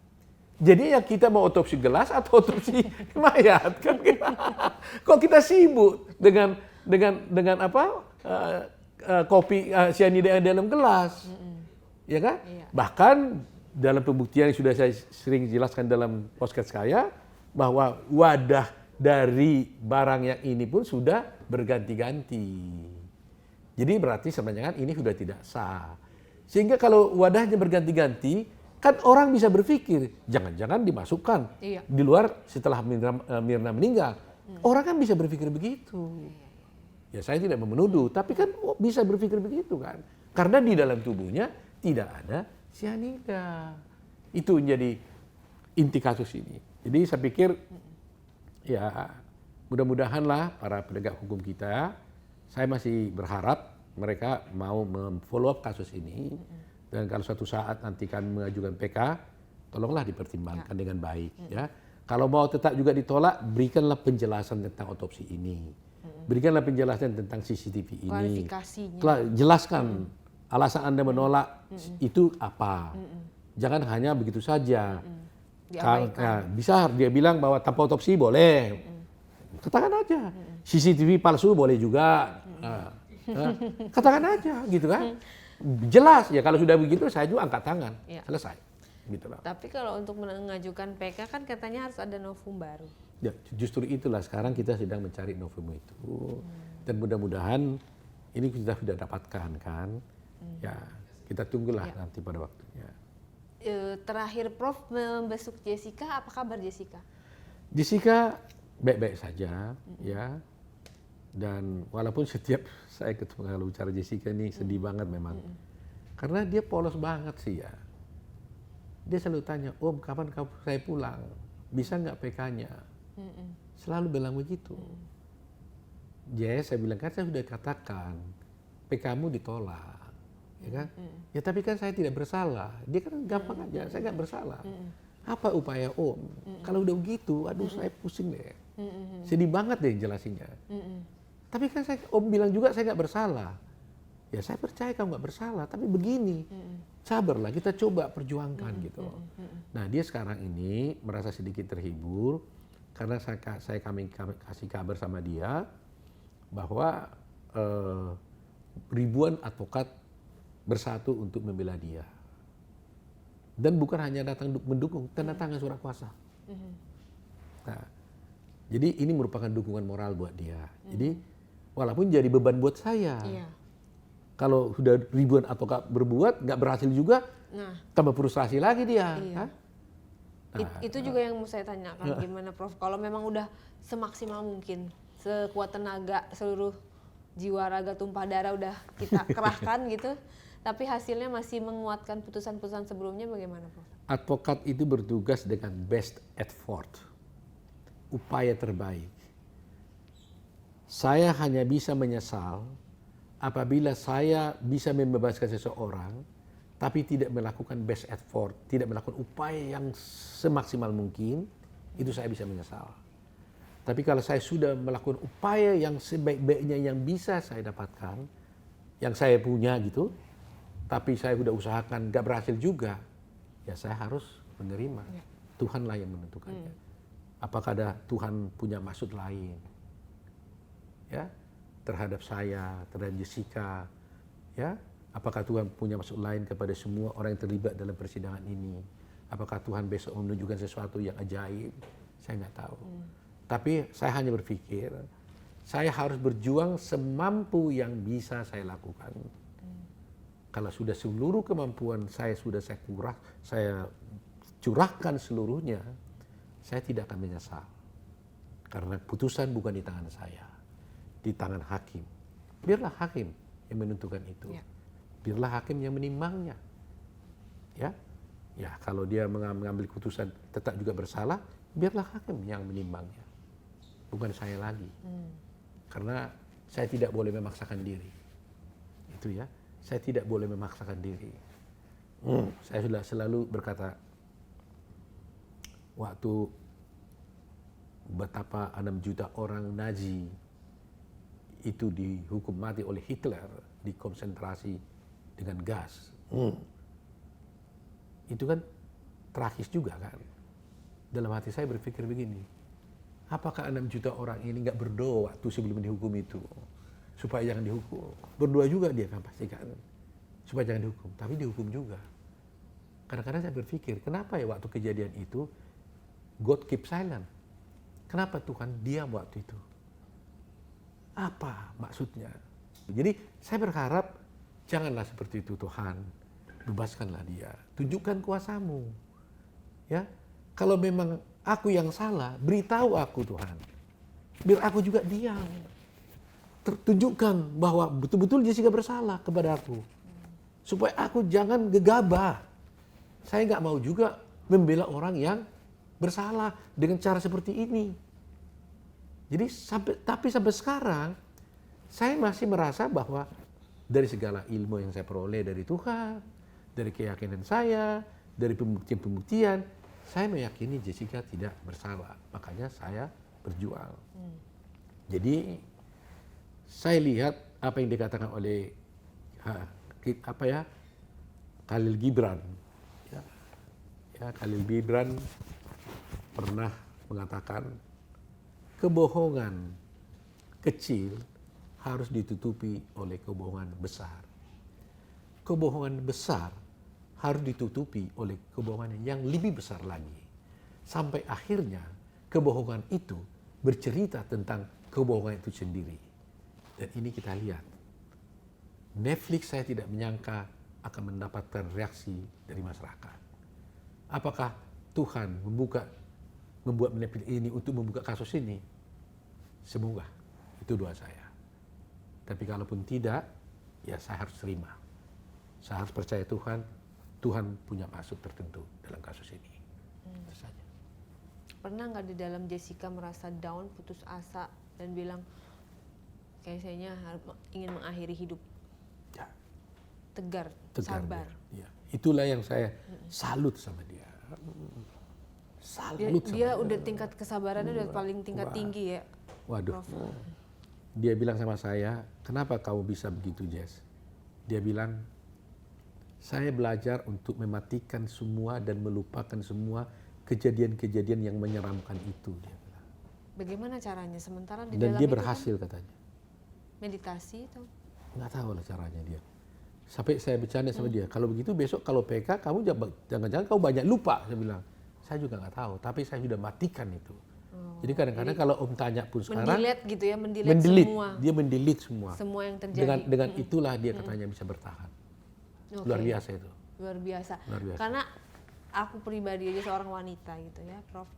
Jadi ya kita mau otopsi gelas atau otopsi mayat kan? Kok kita sibuk dengan kopi sianida yang dalam gelas, ya kan? Iya. Bahkan dalam pembuktian yang sudah saya sering jelaskan dalam podcast saya, bahwa wadah dari barang yang ini pun sudah berganti-ganti. Jadi berarti sebenarnya kan ini sudah tidak sah. Sehingga kalau wadahnya berganti-ganti, kan orang bisa berpikir, jangan-jangan dimasukkan di luar setelah Mirna meninggal. Orang kan bisa berpikir begitu. Ya saya tidak menuduh, tapi kan bisa berpikir begitu kan. Karena di dalam tubuhnya tidak ada sianida. Itu menjadi inti kasus ini. Jadi saya pikir ya mudah-mudahan lah para penegak hukum kita, saya masih berharap mereka mau follow up kasus ini. Dan kalau suatu saat nanti kan mengajukan PK, tolonglah dipertimbangkan dengan baik. Ya. Kalau mau tetap juga ditolak, berikanlah penjelasan tentang otopsi ini. Berikanlah penjelasan tentang CCTV ini. Jelaskan alasan Anda menolak itu apa. Jangan hanya begitu saja. Bisa dia bilang bahwa tanpa otopsi boleh. Katakan aja. CCTV palsu boleh juga. Katakan aja gitu kan. Jelas ya, kalau sudah begitu saya juga angkat tangan. Selesai. Gitu loh. Tapi kalau untuk mengajukan PK kan katanya harus ada novum baru. Ya, justru itulah sekarang kita sedang mencari novum itu. Dan mudah-mudahan ini kita sudah dapatkan kan. Ya, kita tunggulah nanti pada waktunya. Terakhir Prof membesuk Jessica, apa kabar Jessica? Jessica baik-baik saja ya. Dan walaupun setiap saya ketemu kalau bicara Jessica ini sedih banget memang. Karena dia polos banget sih ya. Dia selalu tanya, Om kapan saya pulang? Bisa nggak PK-nya? Selalu bilang begitu. Jess, saya bilang kan saya sudah katakan PK-mu ditolak. Ya kan? Ya tapi kan saya tidak bersalah. Dia kan gampang aja, saya nggak bersalah. Apa upaya Om? Kalau udah begitu, aduh saya pusing deh. Sedih banget deh jelasinnya. Tapi kan Om bilang juga saya nggak bersalah. Ya saya percaya kamu nggak bersalah, tapi begini, sabarlah, kita coba perjuangkan gitu. Nah dia sekarang ini merasa sedikit terhibur karena kami kasih kabar sama dia bahwa ribuan advokat bersatu untuk membela dia. Dan bukan hanya datang mendukung, tanda tangan surat kuasa. Nah, jadi ini merupakan dukungan moral buat dia. Jadi walaupun jadi beban buat saya. Iya. Kalau sudah ribuan advokat berbuat, nggak berhasil juga, tambah frustasi lagi dia. Iya. Hah? Itu juga yang mau saya tanyakan, gimana Prof? Kalau memang udah semaksimal mungkin, sekuat tenaga, seluruh jiwa raga tumpah darah udah kita kerahkan gitu, tapi hasilnya masih menguatkan putusan-putusan sebelumnya, bagaimana Prof? Advokat itu bertugas dengan best effort, upaya terbaik. Saya hanya bisa menyesal apabila saya bisa membebaskan seseorang, tapi tidak melakukan best effort, tidak melakukan upaya yang semaksimal mungkin, itu saya bisa menyesal. Tapi kalau saya sudah melakukan upaya yang sebaik-baiknya yang bisa saya dapatkan, yang saya punya gitu, tapi saya sudah usahakan gak berhasil juga, ya saya harus menerima. Tuhanlah yang menentukannya. Apakah ada Tuhan punya maksud lain? Ya, terhadap saya, terhadap Jessica, ya, apakah Tuhan punya maksud lain kepada semua orang yang terlibat dalam persidangan ini? Apakah Tuhan besok menunjukkan sesuatu yang ajaib? Saya nggak tahu. Tapi saya hanya berpikir, saya harus berjuang semampu yang bisa saya lakukan. Kalau sudah seluruh kemampuan saya curahkan seluruhnya, saya tidak akan menyesal. Karena putusan bukan di tangan saya, di tangan hakim. Biarlah hakim yang menentukan itu. Ya. Biarlah hakim yang menimbangnya. Ya, ya kalau dia mengambil keputusan tetap juga bersalah, biarlah hakim yang menimbangnya. Bukan saya lagi. Karena saya tidak boleh memaksakan diri. Itu ya, saya tidak boleh memaksakan diri. Saya sudah selalu berkata, waktu betapa 6 juta orang Nazi itu dihukum mati oleh Hitler, dikonsentrasi dengan gas. Itu kan tragis juga kan. Dalam hati saya berpikir begini, apakah 6 juta orang ini nggak berdoa waktu sebelum dihukum itu? Supaya jangan dihukum. Berdoa juga dia kan pasti kan. Supaya jangan dihukum, tapi dihukum juga. Kadang-kadang saya berpikir, kenapa ya waktu kejadian itu, God keep silent? Kenapa Tuhan diam waktu itu? Apa maksudnya? Jadi saya berharap janganlah seperti itu Tuhan. Bebaskanlah dia. Tunjukkan kuasa-Mu. Ya, kalau memang aku yang salah, beritahu aku Tuhan. Biar aku juga diam. Tunjukkan bahwa betul-betul Jessica bersalah kepada aku. Supaya aku jangan gegabah. Saya nggak mau juga membela orang yang bersalah dengan cara seperti ini. Jadi sampai sekarang saya masih merasa bahwa dari segala ilmu yang saya peroleh dari Tuhan, dari keyakinan saya, dari pembuktian-pembuktian, saya meyakini Jessica tidak bersalah. Makanya saya berjuang. Jadi saya lihat apa yang dikatakan oleh Khalil Gibran. Ya, Khalil Gibran pernah mengatakan kebohongan kecil harus ditutupi oleh kebohongan besar. Kebohongan besar harus ditutupi oleh kebohongan yang lebih besar lagi. Sampai akhirnya kebohongan itu bercerita tentang kebohongan itu sendiri. Dan ini kita lihat. Netflix saya tidak menyangka akan mendapatkan reaksi dari masyarakat. Apakah Tuhan membuat Netflix ini untuk membuka kasus ini? Semoga. Itu doa saya. Tapi kalaupun tidak, ya saya harus terima. Saya harus percaya Tuhan punya maksud tertentu dalam kasus ini. Itu saja. Pernah nggak di dalam Jessica merasa down, putus asa, dan bilang, kayaknya ingin mengakhiri hidup? Ya. Tegar sabar. Ya. Itulah yang saya salut sama dia. Salut sama Dia udah tingkat kesabarannya udah paling tingkat tinggi ya. Waduh. Prof. Dia bilang sama saya, kenapa kamu bisa begitu, Jess? Dia bilang, saya belajar untuk mematikan semua dan melupakan semua kejadian-kejadian yang menyeramkan itu. Dia bilang. Bagaimana caranya? Sementara di Dan dalam dia itu berhasil katanya. kan meditasi itu. Nggak tahu lah caranya dia. Sampai saya bercanda sama dia, kalau begitu besok kalau PK kamu jangan-jangan kamu banyak lupa. Saya bilang, saya juga nggak tahu, tapi saya sudah matikan itu. Jadi kadang-kadang kalau Om tanya pun sekarang, Mendelete gitu ya, mendelete semua. dia mendelete semua. Semua yang terjadi. Dengan itulah dia katanya bisa bertahan. Oke. Luar biasa itu. Luar biasa. Luar biasa. Karena aku pribadi aja seorang wanita gitu ya, Prof.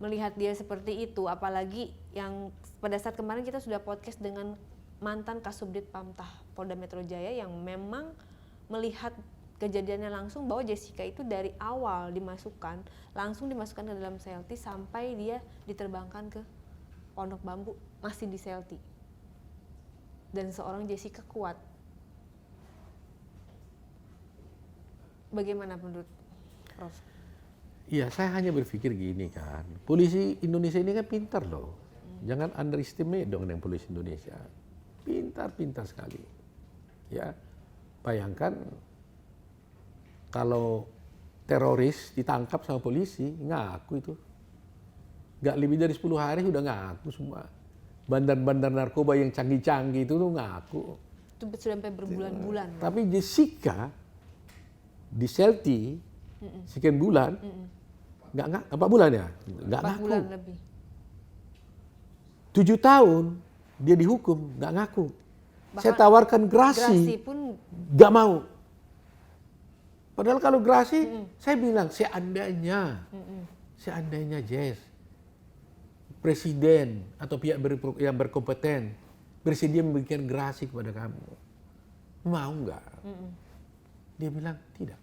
Melihat dia seperti itu, apalagi yang pada saat kemarin kita sudah podcast dengan mantan Kasubdit Pamtah Polda Metro Jaya yang memang melihat kejadiannya langsung bahwa Jessica itu dari awal langsung dimasukkan ke dalam selti sampai dia diterbangkan ke Pondok Bambu masih di selti. Dan seorang Jessica kuat. Bagaimana menurut Prof? Iya, saya hanya berpikir gini kan, polisi Indonesia ini kan pintar loh. Jangan underestimate dong dengan polisi Indonesia. Pintar sekali. Ya, bayangkan kalau teroris ditangkap sama polisi, ngaku itu. Nggak lebih dari 10 hari sudah ngaku semua. Bandar-bandar narkoba yang canggih-canggih itu tuh ngaku. Itu sudah sampai berbulan-bulan. Tapi Jessica di selti sekian bulan, nggak 4 bulan ya? Nggak 4 ngaku. bulan lebih. 7 tahun dia dihukum, nggak ngaku. Bahkan Saya tawarkan Gerasi gerasi, pun nggak mau. Padahal kalau gerasi, saya bilang seandainya Jess, presiden atau pihak yang berkompeten bersedia memberikan gerasi kepada kamu, mau nggak? Dia bilang tidak.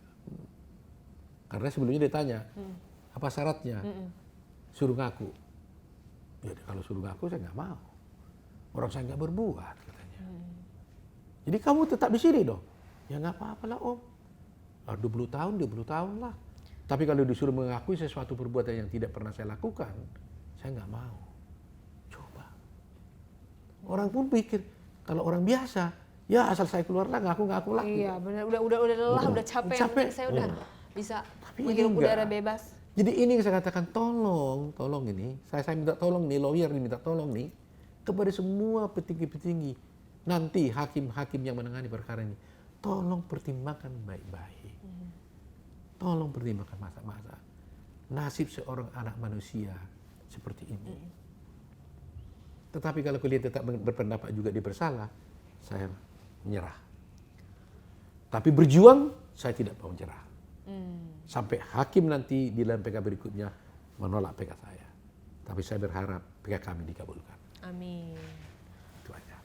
Karena sebelumnya dia tanya, apa syaratnya? Suruh ngaku. Ya kalau suruh ngaku saya nggak mau. Orang saya nggak berbuat katanya. Jadi kamu tetap di sini dong. Ya nggak apa-apa lah Om. 20 tahun lah. Tapi kalau disuruh mengakui sesuatu perbuatan yang tidak pernah saya lakukan, saya nggak mau. Coba. Orang pun pikir kalau orang biasa, ya asal saya keluar lah ngaku-ngaku lah. iya benar, udah lelah, udah capek. Yang penting saya udah bisa Tapi menghirup ini udara enggak. bebas. Jadi ini yang saya katakan tolong ini, saya minta tolong nih, lawyer nih minta tolong nih kepada semua petinggi-petinggi, nanti hakim-hakim yang menangani perkara ini, tolong pertimbangkan baik-baik. Tolong pertimbangkan masa-masa nasib seorang anak manusia seperti ini. Tetapi kalau kalian tetap berpendapat juga dia bersalah, saya menyerah. Tapi berjuang, saya tidak mau menyerah. Sampai hakim nanti di dalam PK berikutnya menolak PK saya. Tapi saya berharap PK kami dikabulkan. Amin. Itu aja.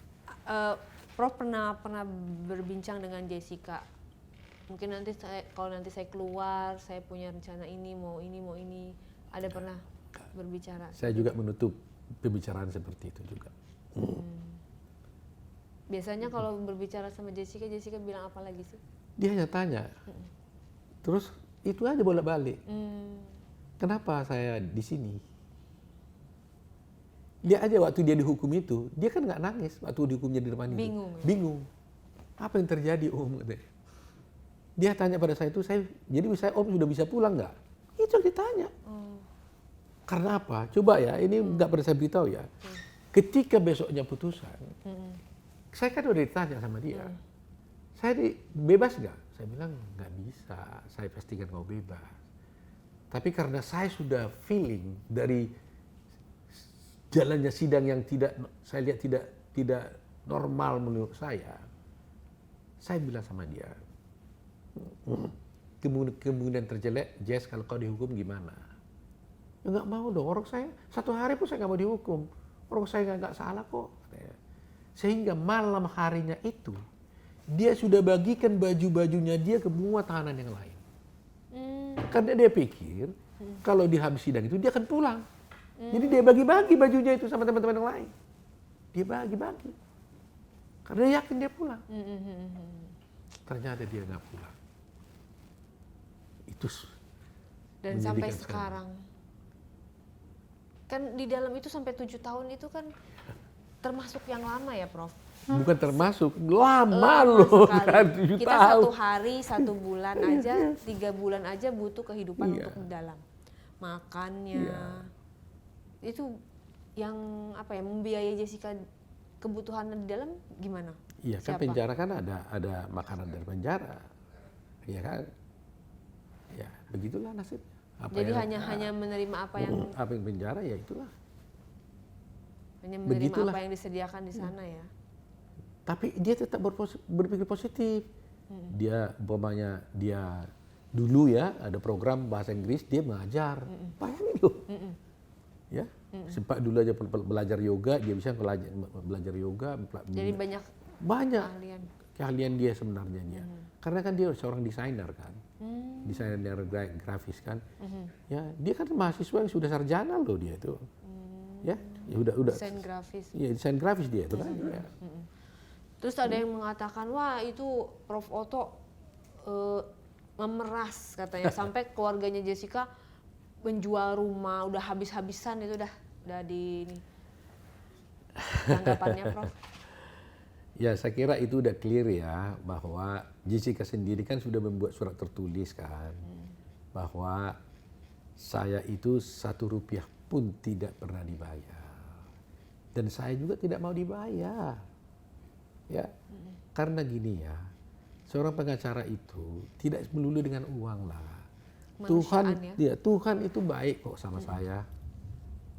Prof pernah berbincang dengan Jessica. Mungkin nanti kalau nanti saya keluar, saya punya rencana ini, mau ini. Ada pernah berbicara? Saya juga menutup pembicaraan seperti itu juga. Biasanya kalau berbicara sama Jessica bilang apa lagi sih? Dia hanya tanya. Terus itu aja bolak-balik. Kenapa saya di sini? Dia aja waktu dia dihukum itu, dia kan nggak nangis waktu dihukumnya di depan itu. Bingung. Bingung. Apa yang terjadi Om? Katanya. Dia tanya pada saya itu, jadi Om sudah bisa pulang nggak? Itu yang ditanya. Karena apa? Coba ya, ini nggak pernah saya beritahu ya. Ketika besoknya putusan, saya kan udah ditanya sama dia, saya bebas nggak? Saya bilang nggak bisa, saya pastikan kau bebas. Tapi karena saya sudah feeling dari jalannya sidang yang saya lihat tidak normal menurut saya bilang sama dia, kemudian terjelek, Jess kalau kau dihukum gimana? Ya nggak mau dong, orang saya 1 hari pun saya nggak mau dihukum, orang saya nggak salah kok. Sehingga malam harinya itu dia sudah bagikan baju-bajunya dia ke semua tahanan yang lain. Karena dia pikir kalau di habis sidang itu dia akan pulang. Jadi dia bagi-bagi bajunya itu sama teman-teman yang lain. Dia bagi-bagi. Karena dia yakin dia pulang. Ternyata dia nggak pulang. Itu. Dan sampai sekarang. Kan di dalam itu sampai 7 tahun itu kan termasuk yang lama ya Prof? Bukan termasuk, lama loh sekali. kan 7 Kita tahun. 1 hari, 1 bulan aja, 3 bulan aja butuh kehidupan Iya. untuk di dalam. Makannya, itu yang apa ya, membiayai Jessica kebutuhan di dalam gimana? Iya kan Siapa? penjara kan ada makanan dari penjara, iya kan? Ya begitulah nasibnya. Jadi hanya menerima apa yang apa yang penjara ya itulah. hanya menerima Begitulah. apa yang disediakan di sana ya. Tapi dia tetap berpikir positif. Dia umpamanya dia dulu ya ada program bahasa Inggris dia mengajar. Bayangin loh. Ya, sempat dulu aja belajar yoga, dia bisa belajar yoga. Jadi banyak Banyak keahlian. keahlian dia sebenarnya dia. Karena kan dia seorang desainer kan. Desainer grafis kan. Ya, dia kan mahasiswa yang sudah sarjana loh dia itu. Ya udah. Desain grafis. Iya, desain grafis dia itu kan. Ya. Terus ada yang mengatakan, wah itu Prof. Otto memeras katanya sampai keluarganya Jessica menjual rumah, udah habis-habisan itu udah di ini. Tanggapannya Prof? Ya saya kira itu udah clear ya bahwa Jessica sendiri kan sudah membuat surat tertulis kan bahwa saya itu 1 rupiah pun tidak pernah dibayar dan saya juga tidak mau dibayar ya karena gini ya seorang pengacara itu tidak melulu dengan uang lah. Tuhan itu baik kok sama saya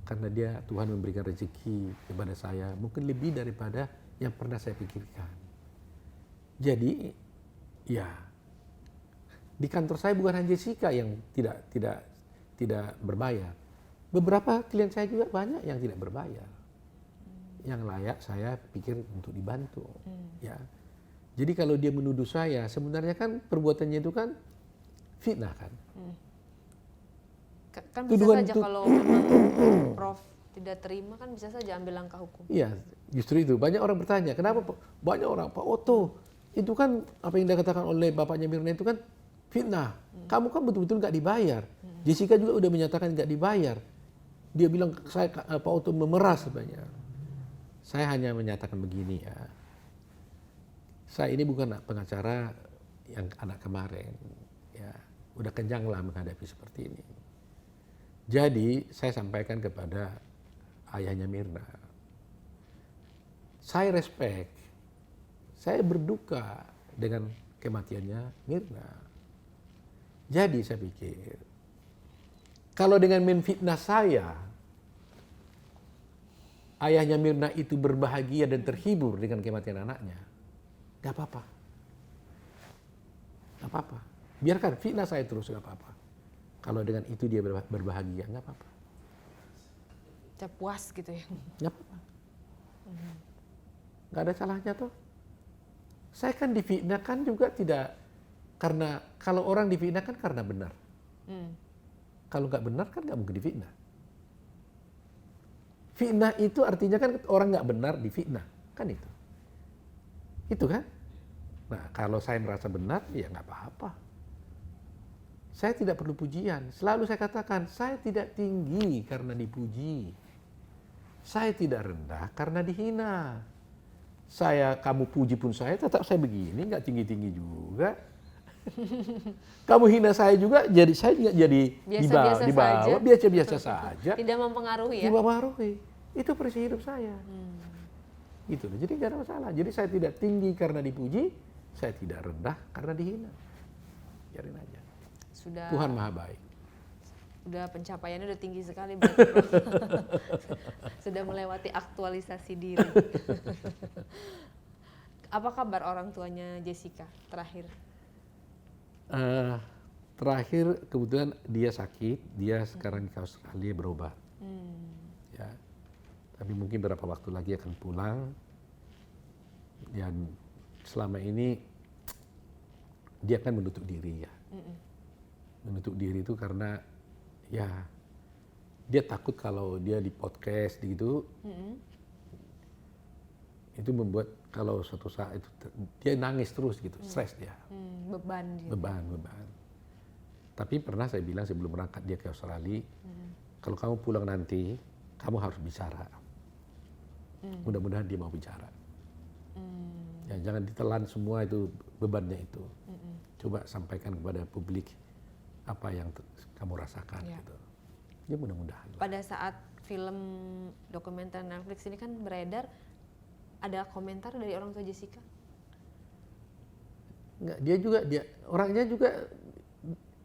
karena Tuhan memberikan rezeki kepada saya mungkin lebih daripada yang pernah saya pikirkan. Jadi ya di kantor saya bukan hanya Jessica yang tidak berbayar. Beberapa klien saya juga banyak yang tidak berbayar. Yang layak saya pikir untuk dibantu. Ya. Jadi kalau dia menuduh saya sebenarnya kan perbuatannya itu kan fitnah kan. Kan bisa Tuduhan saja kalau memang Prof tidak terima kan bisa saja ambil langkah hukum. Iya, justru itu. Banyak orang bertanya, kenapa banyak orang, Pak Otto, itu kan apa yang dikatakan oleh bapaknya Mirna itu kan fitnah. Kamu kan betul-betul nggak dibayar. Jessica juga udah menyatakan nggak dibayar. Dia bilang, Pak Otto memeras sebenarnya. Saya hanya menyatakan begini ya. Saya ini bukan pengacara yang anak kemarin. Ya, udah kenyang lah menghadapi seperti ini. Jadi saya sampaikan kepada ayahnya Mirna, saya respect, saya berduka dengan kematiannya Mirna. Jadi saya pikir, kalau dengan menfitnah saya, ayahnya Mirna itu berbahagia dan terhibur dengan kematian anaknya, gak apa-apa. Gak apa-apa. Biarkan fitnah saya terus, gak apa-apa. Kalau dengan itu dia berbahagia, gak apa-apa. Saya puas gitu ya. Gak apa-apa. Gak ada salahnya toh. Saya kan difitnah kan juga tidak karena, kalau orang difitnah kan karena benar. Kalau nggak benar kan nggak mungkin difitnah. Fitnah itu artinya kan orang nggak benar difitnah, kan itu. Itu kan. Nah kalau saya merasa benar ya nggak apa-apa. Saya tidak perlu pujian. Selalu saya katakan saya tidak tinggi karena dipuji. Saya tidak rendah karena dihina. Kamu puji pun saya tetap saya begini, nggak tinggi-tinggi juga. Kamu hina saya juga, jadi saya jadi Biasa-biasa di bawah, saja. biasa-biasa saja. Tidak mempengaruhi ya. Mempengaruhi. Itu prinsip hidup saya. Gitu loh. Jadi nggak ada masalah. Jadi saya tidak tinggi karena dipuji, saya tidak rendah karena dihina. Biarin aja. Tuhan Maha Baik. Udah pencapaiannya udah tinggi sekali berarti Prof. Sudah melewati aktualisasi diri. Apa kabar orang tuanya Jessica terakhir? Terakhir kebetulan dia sakit, dia sekarang di Australia berobat. Ya, tapi mungkin beberapa waktu lagi akan pulang. Dan selama ini dia kan menutup diri ya. Menutup diri itu karena ya dia takut kalau dia di podcast gitu. Itu membuat kalau suatu saat itu dia nangis terus gitu, stres dia. Beban gitu. Beban. Tapi pernah saya bilang sebelum berangkat dia ke Australia, kalau kamu pulang nanti, kamu harus bicara. Mudah-mudahan dia mau bicara. Ya, jangan ditelan semua itu bebannya itu. Coba sampaikan kepada publik apa yang kamu rasakan Ya. gitu. Ya mudah-mudahan. Pada saat film dokumenter Netflix ini kan beredar, ada komentar dari orang tua Jessica? Enggak, orangnya juga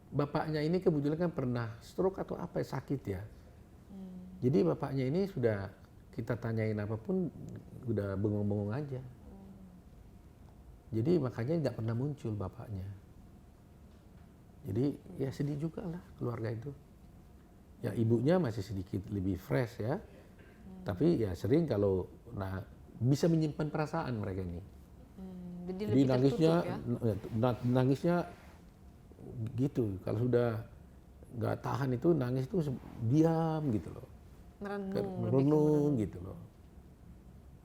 bapaknya ini kebetulan kan pernah stroke atau apa sakit ya. Jadi bapaknya ini sudah kita tanyain apapun udah bengong-bengong aja. Jadi makanya nggak pernah muncul bapaknya. Jadi ya sedih juga lah keluarga itu. Ya ibunya masih sedikit lebih fresh ya. Tapi ya sering kalau bisa menyimpan perasaan mereka ini. Jadi Jadi lebih nangisnya tertutup ya? nangisnya gitu. Kalau sudah nggak tahan itu nangis itu diam gitu loh. Merenung gitu loh.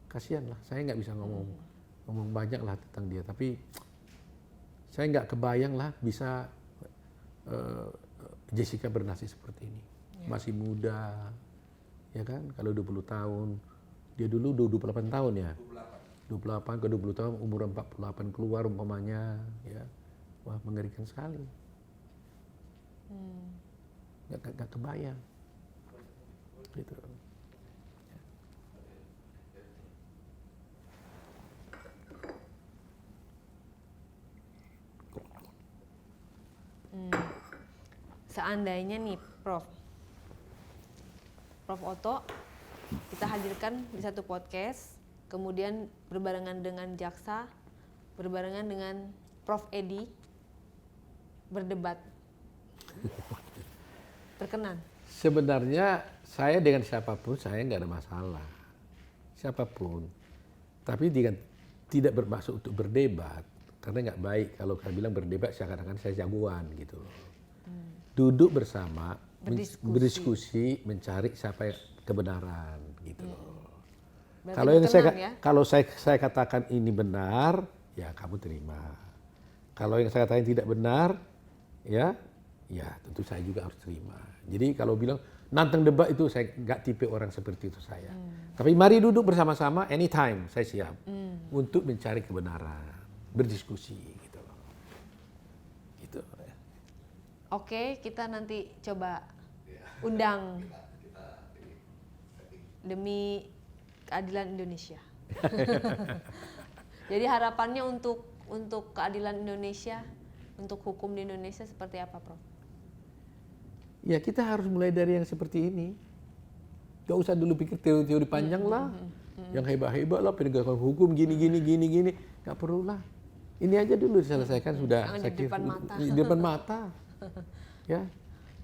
Kasihan lah, saya nggak bisa ngomong banyak lah tentang dia. Tapi saya nggak kebayang lah bisa Jessica bernasib seperti ini. Masih muda, ya kan? Kalau 20 tahun, dia dulu 28 tahun ya? 28 ke 20 tahun, umur 48 keluar umpamanya, ya. Wah, mengerikan sekali. Nggak kebayang. Gitu. Seandainya nih Prof Oto kita hadirkan di satu podcast, kemudian berbarengan dengan jaksa, berbarengan dengan Prof Edi berdebat, berkenan? Sebenarnya saya dengan siapapun saya nggak ada masalah, siapapun. Tapi tidak bermaksud untuk berdebat, karena nggak baik kalau saya bilang berdebat seakan-akan saya jagoan gitu loh. Duduk bersama, berdiskusi, mencari siapa yang kebenaran gitu loh. Berarti Kalau saya katakan ini benar, ya kamu terima. Kalau yang saya katakan tidak benar, ya tentu saya juga harus terima. Jadi kalau bilang nantang debat itu saya nggak tipe orang seperti itu saya. Tapi mari duduk bersama-sama, anytime saya siap untuk mencari kebenaran, berdiskusi gitu loh. Gitu. Oke, kita nanti coba undang demi keadilan Indonesia. Jadi harapannya untuk keadilan Indonesia, untuk hukum di Indonesia seperti apa, Prof? Ya kita harus mulai dari yang seperti ini. Gak usah dulu pikir teori-teori panjang lah. Yang hebat-hebat lah penegakan hukum gini. Gak perlu lah. Ini aja dulu diselesaikan sudah. Yang di depan mata. Di depan mata. Ya,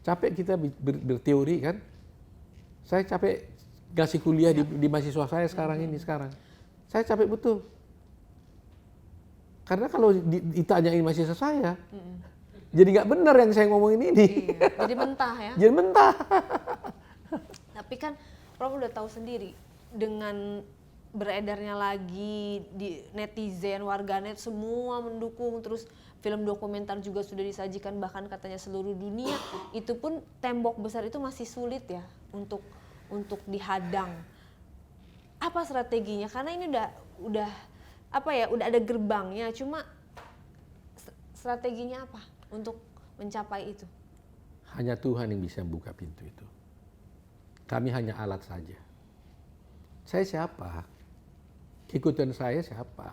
capek kita berteori kan. Saya capek ngasih kuliah di mahasiswa saya sekarang. Saya capek betul. Karena kalau ditanyain mahasiswa saya, jadi nggak benar yang saya ngomongin ini. Iya, jadi mentah ya. Jadi mentah. Tapi kan Prof udah tahu sendiri dengan beredarnya lagi di netizen, warganet semua mendukung, terus film dokumenter juga sudah disajikan bahkan katanya seluruh dunia, itu pun tembok besar itu masih sulit ya untuk dihadang. Apa strateginya? Karena ini udah ada gerbangnya, cuma strateginya apa untuk mencapai itu? Hanya Tuhan yang bisa buka pintu itu. Kami hanya alat saja. Saya siapa? Ikutan saya siapa?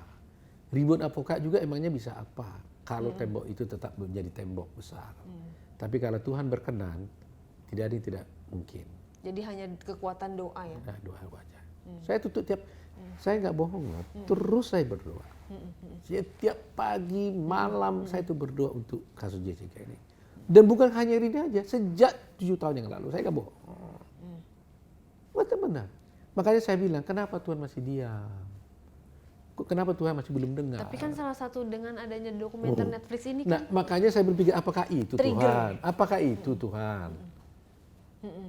Ribuan advokat juga emangnya bisa apa? Kalau tembok itu tetap menjadi tembok besar. Tapi kalau Tuhan berkenan, tidak ada yang tidak mungkin. Jadi hanya kekuatan doa ya? Nah, doa aja. Saya tutup saya nggak bohong loh. Terus saya berdoa. Setiap pagi, malam saya tuh berdoa untuk kasus Jessica ini. Dan bukan hanya ini aja, sejak 7 tahun yang lalu saya nggak bohong. Benar. Makanya saya bilang, kenapa Tuhan masih diam? Kenapa Tuhan masih belum dengar? Tapi kan salah satu dengan adanya dokumenter Netflix ini Nah, kan makanya saya berpikir, apakah itu trigger. Tuhan? Apakah itu Tuhan?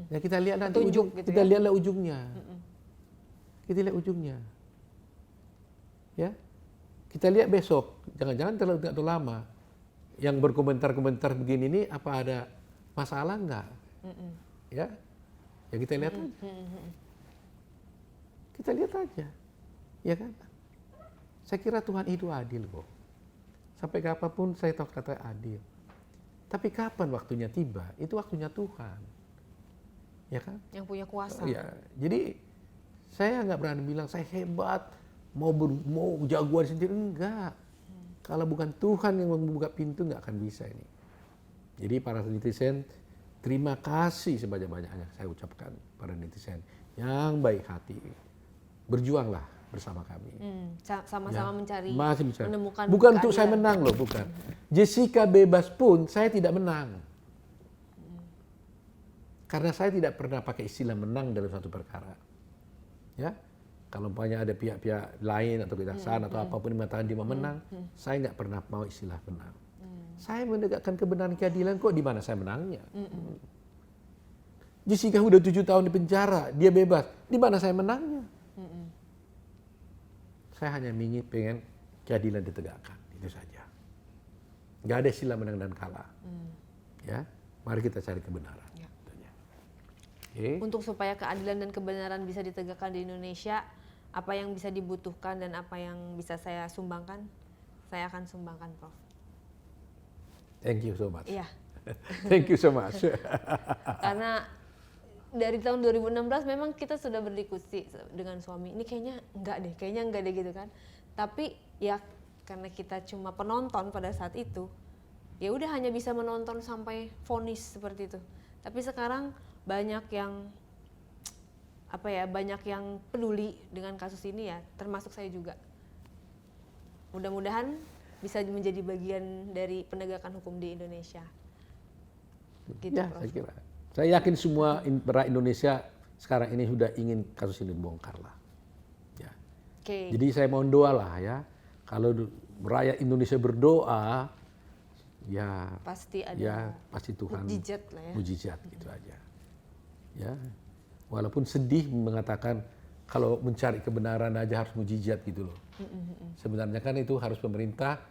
Ya kita lihat nanti Petunjuk gitu kita ya? lihatlah ujungnya. Kita lihat ujungnya. Ya. Kita lihat besok, jangan-jangan terlalu lama. Yang berkomentar-komentar begini ini apa ada masalah enggak? Ya. Ya kita lihat aja. Kita lihat aja. Ya kan? Saya kira Tuhan itu adil kok. Sampai kapanpun saya tahu kata adil. Tapi kapan waktunya tiba? Itu waktunya Tuhan. Ya kan? Yang punya kuasa. Ya, jadi saya nggak berani bilang saya hebat, mau jagoan sendiri, enggak. Kalau bukan Tuhan yang membuka pintu, nggak akan bisa ini. Jadi para netizen, terima kasih sebanyak-banyaknya saya ucapkan para netizen yang baik hati. Berjuanglah bersama kami. Sama-sama mencari, Masih mencari. menemukan Bukan untuk saya keadilan. menang loh, bukan. Jessica bebas pun saya tidak menang. Karena saya tidak pernah pakai istilah menang dalam suatu perkara. Ya, kalau umpamanya ada pihak-pihak lain atau kejaksaan atau apapun yang mengatakan dia mau menang, saya nggak pernah mau istilah menang. Saya menegakkan kebenaran keadilan kok, di mana saya menangnya. Jessica udah 7 tahun di penjara, dia bebas, di mana saya menangnya. Saya hanya pengen keadilan ditegakkan, itu saja. Nggak ada istilah menang dan kalah. Ya, mari kita cari kebenaran. Okay. Untuk supaya keadilan dan kebenaran bisa ditegakkan di Indonesia, apa yang bisa dibutuhkan dan apa yang bisa saya sumbangkan, saya akan sumbangkan, Prof. Thank you so much. Iya. Thank you so much. Karena dari tahun 2016 memang kita sudah berdiskusi dengan suami, ini kayaknya enggak deh gitu kan. Tapi ya karena kita cuma penonton pada saat itu, ya udah hanya bisa menonton sampai vonis seperti itu. Tapi sekarang banyak yang banyak yang peduli dengan kasus ini ya, termasuk saya juga. Mudah-mudahan bisa menjadi bagian dari penegakan hukum di Indonesia. Gitu, Ya, Prof. saya kira. Saya yakin semua rakyat Indonesia sekarang ini sudah ingin kasus ini dibongkar lah. Ya. Oke. Jadi saya mohon doa lah ya. Kalau rakyat Indonesia berdoa, ya Pasti ada pasti Tuhan mukjizat lah ya. mukjizat gitu aja. Ya, walaupun sedih mengatakan kalau mencari kebenaran aja harus mukjizat gitu loh. Sebenarnya kan itu harus pemerintah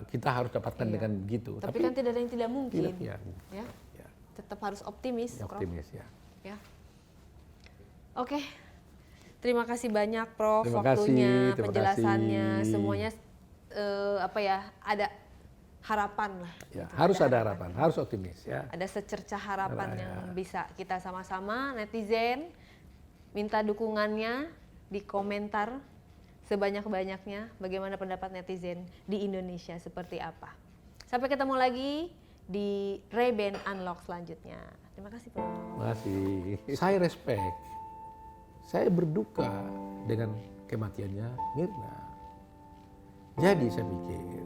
kita harus dapatkan dengan begitu. Tapi kan tidak ada yang tidak mungkin. Tidak, Ya. ya, Tetap harus optimis, ya, Prof. optimis ya. Ya. Oke. Terima kasih banyak, Prof. Terima waktunya, kasih, terima penjelasannya, kasih. semuanya ada harapan lah. Ya, gitu. harus ada harapan, harus optimis ya. Ada secercah harapan Ya. yang bisa kita sama-sama netizen minta dukungannya di komentar sebanyak-banyaknya bagaimana pendapat netizen di Indonesia seperti apa. Sampai ketemu lagi di Ray-Ban Unlock selanjutnya. Terima kasih, Prof. Terima kasih. Saya respect. Saya berduka dengan kematiannya Mirna. Jadi saya pikir,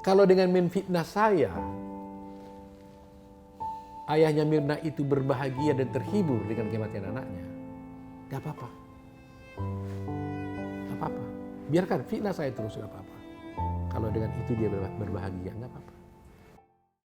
kalau dengan menfitnah saya, ayahnya Mirna itu berbahagia dan terhibur dengan kematian anaknya, gak apa-apa. Gak apa-apa. Biarkan fitnah saya terus, gak apa-apa. Kalau dengan itu dia berbahagia, gak apa-apa.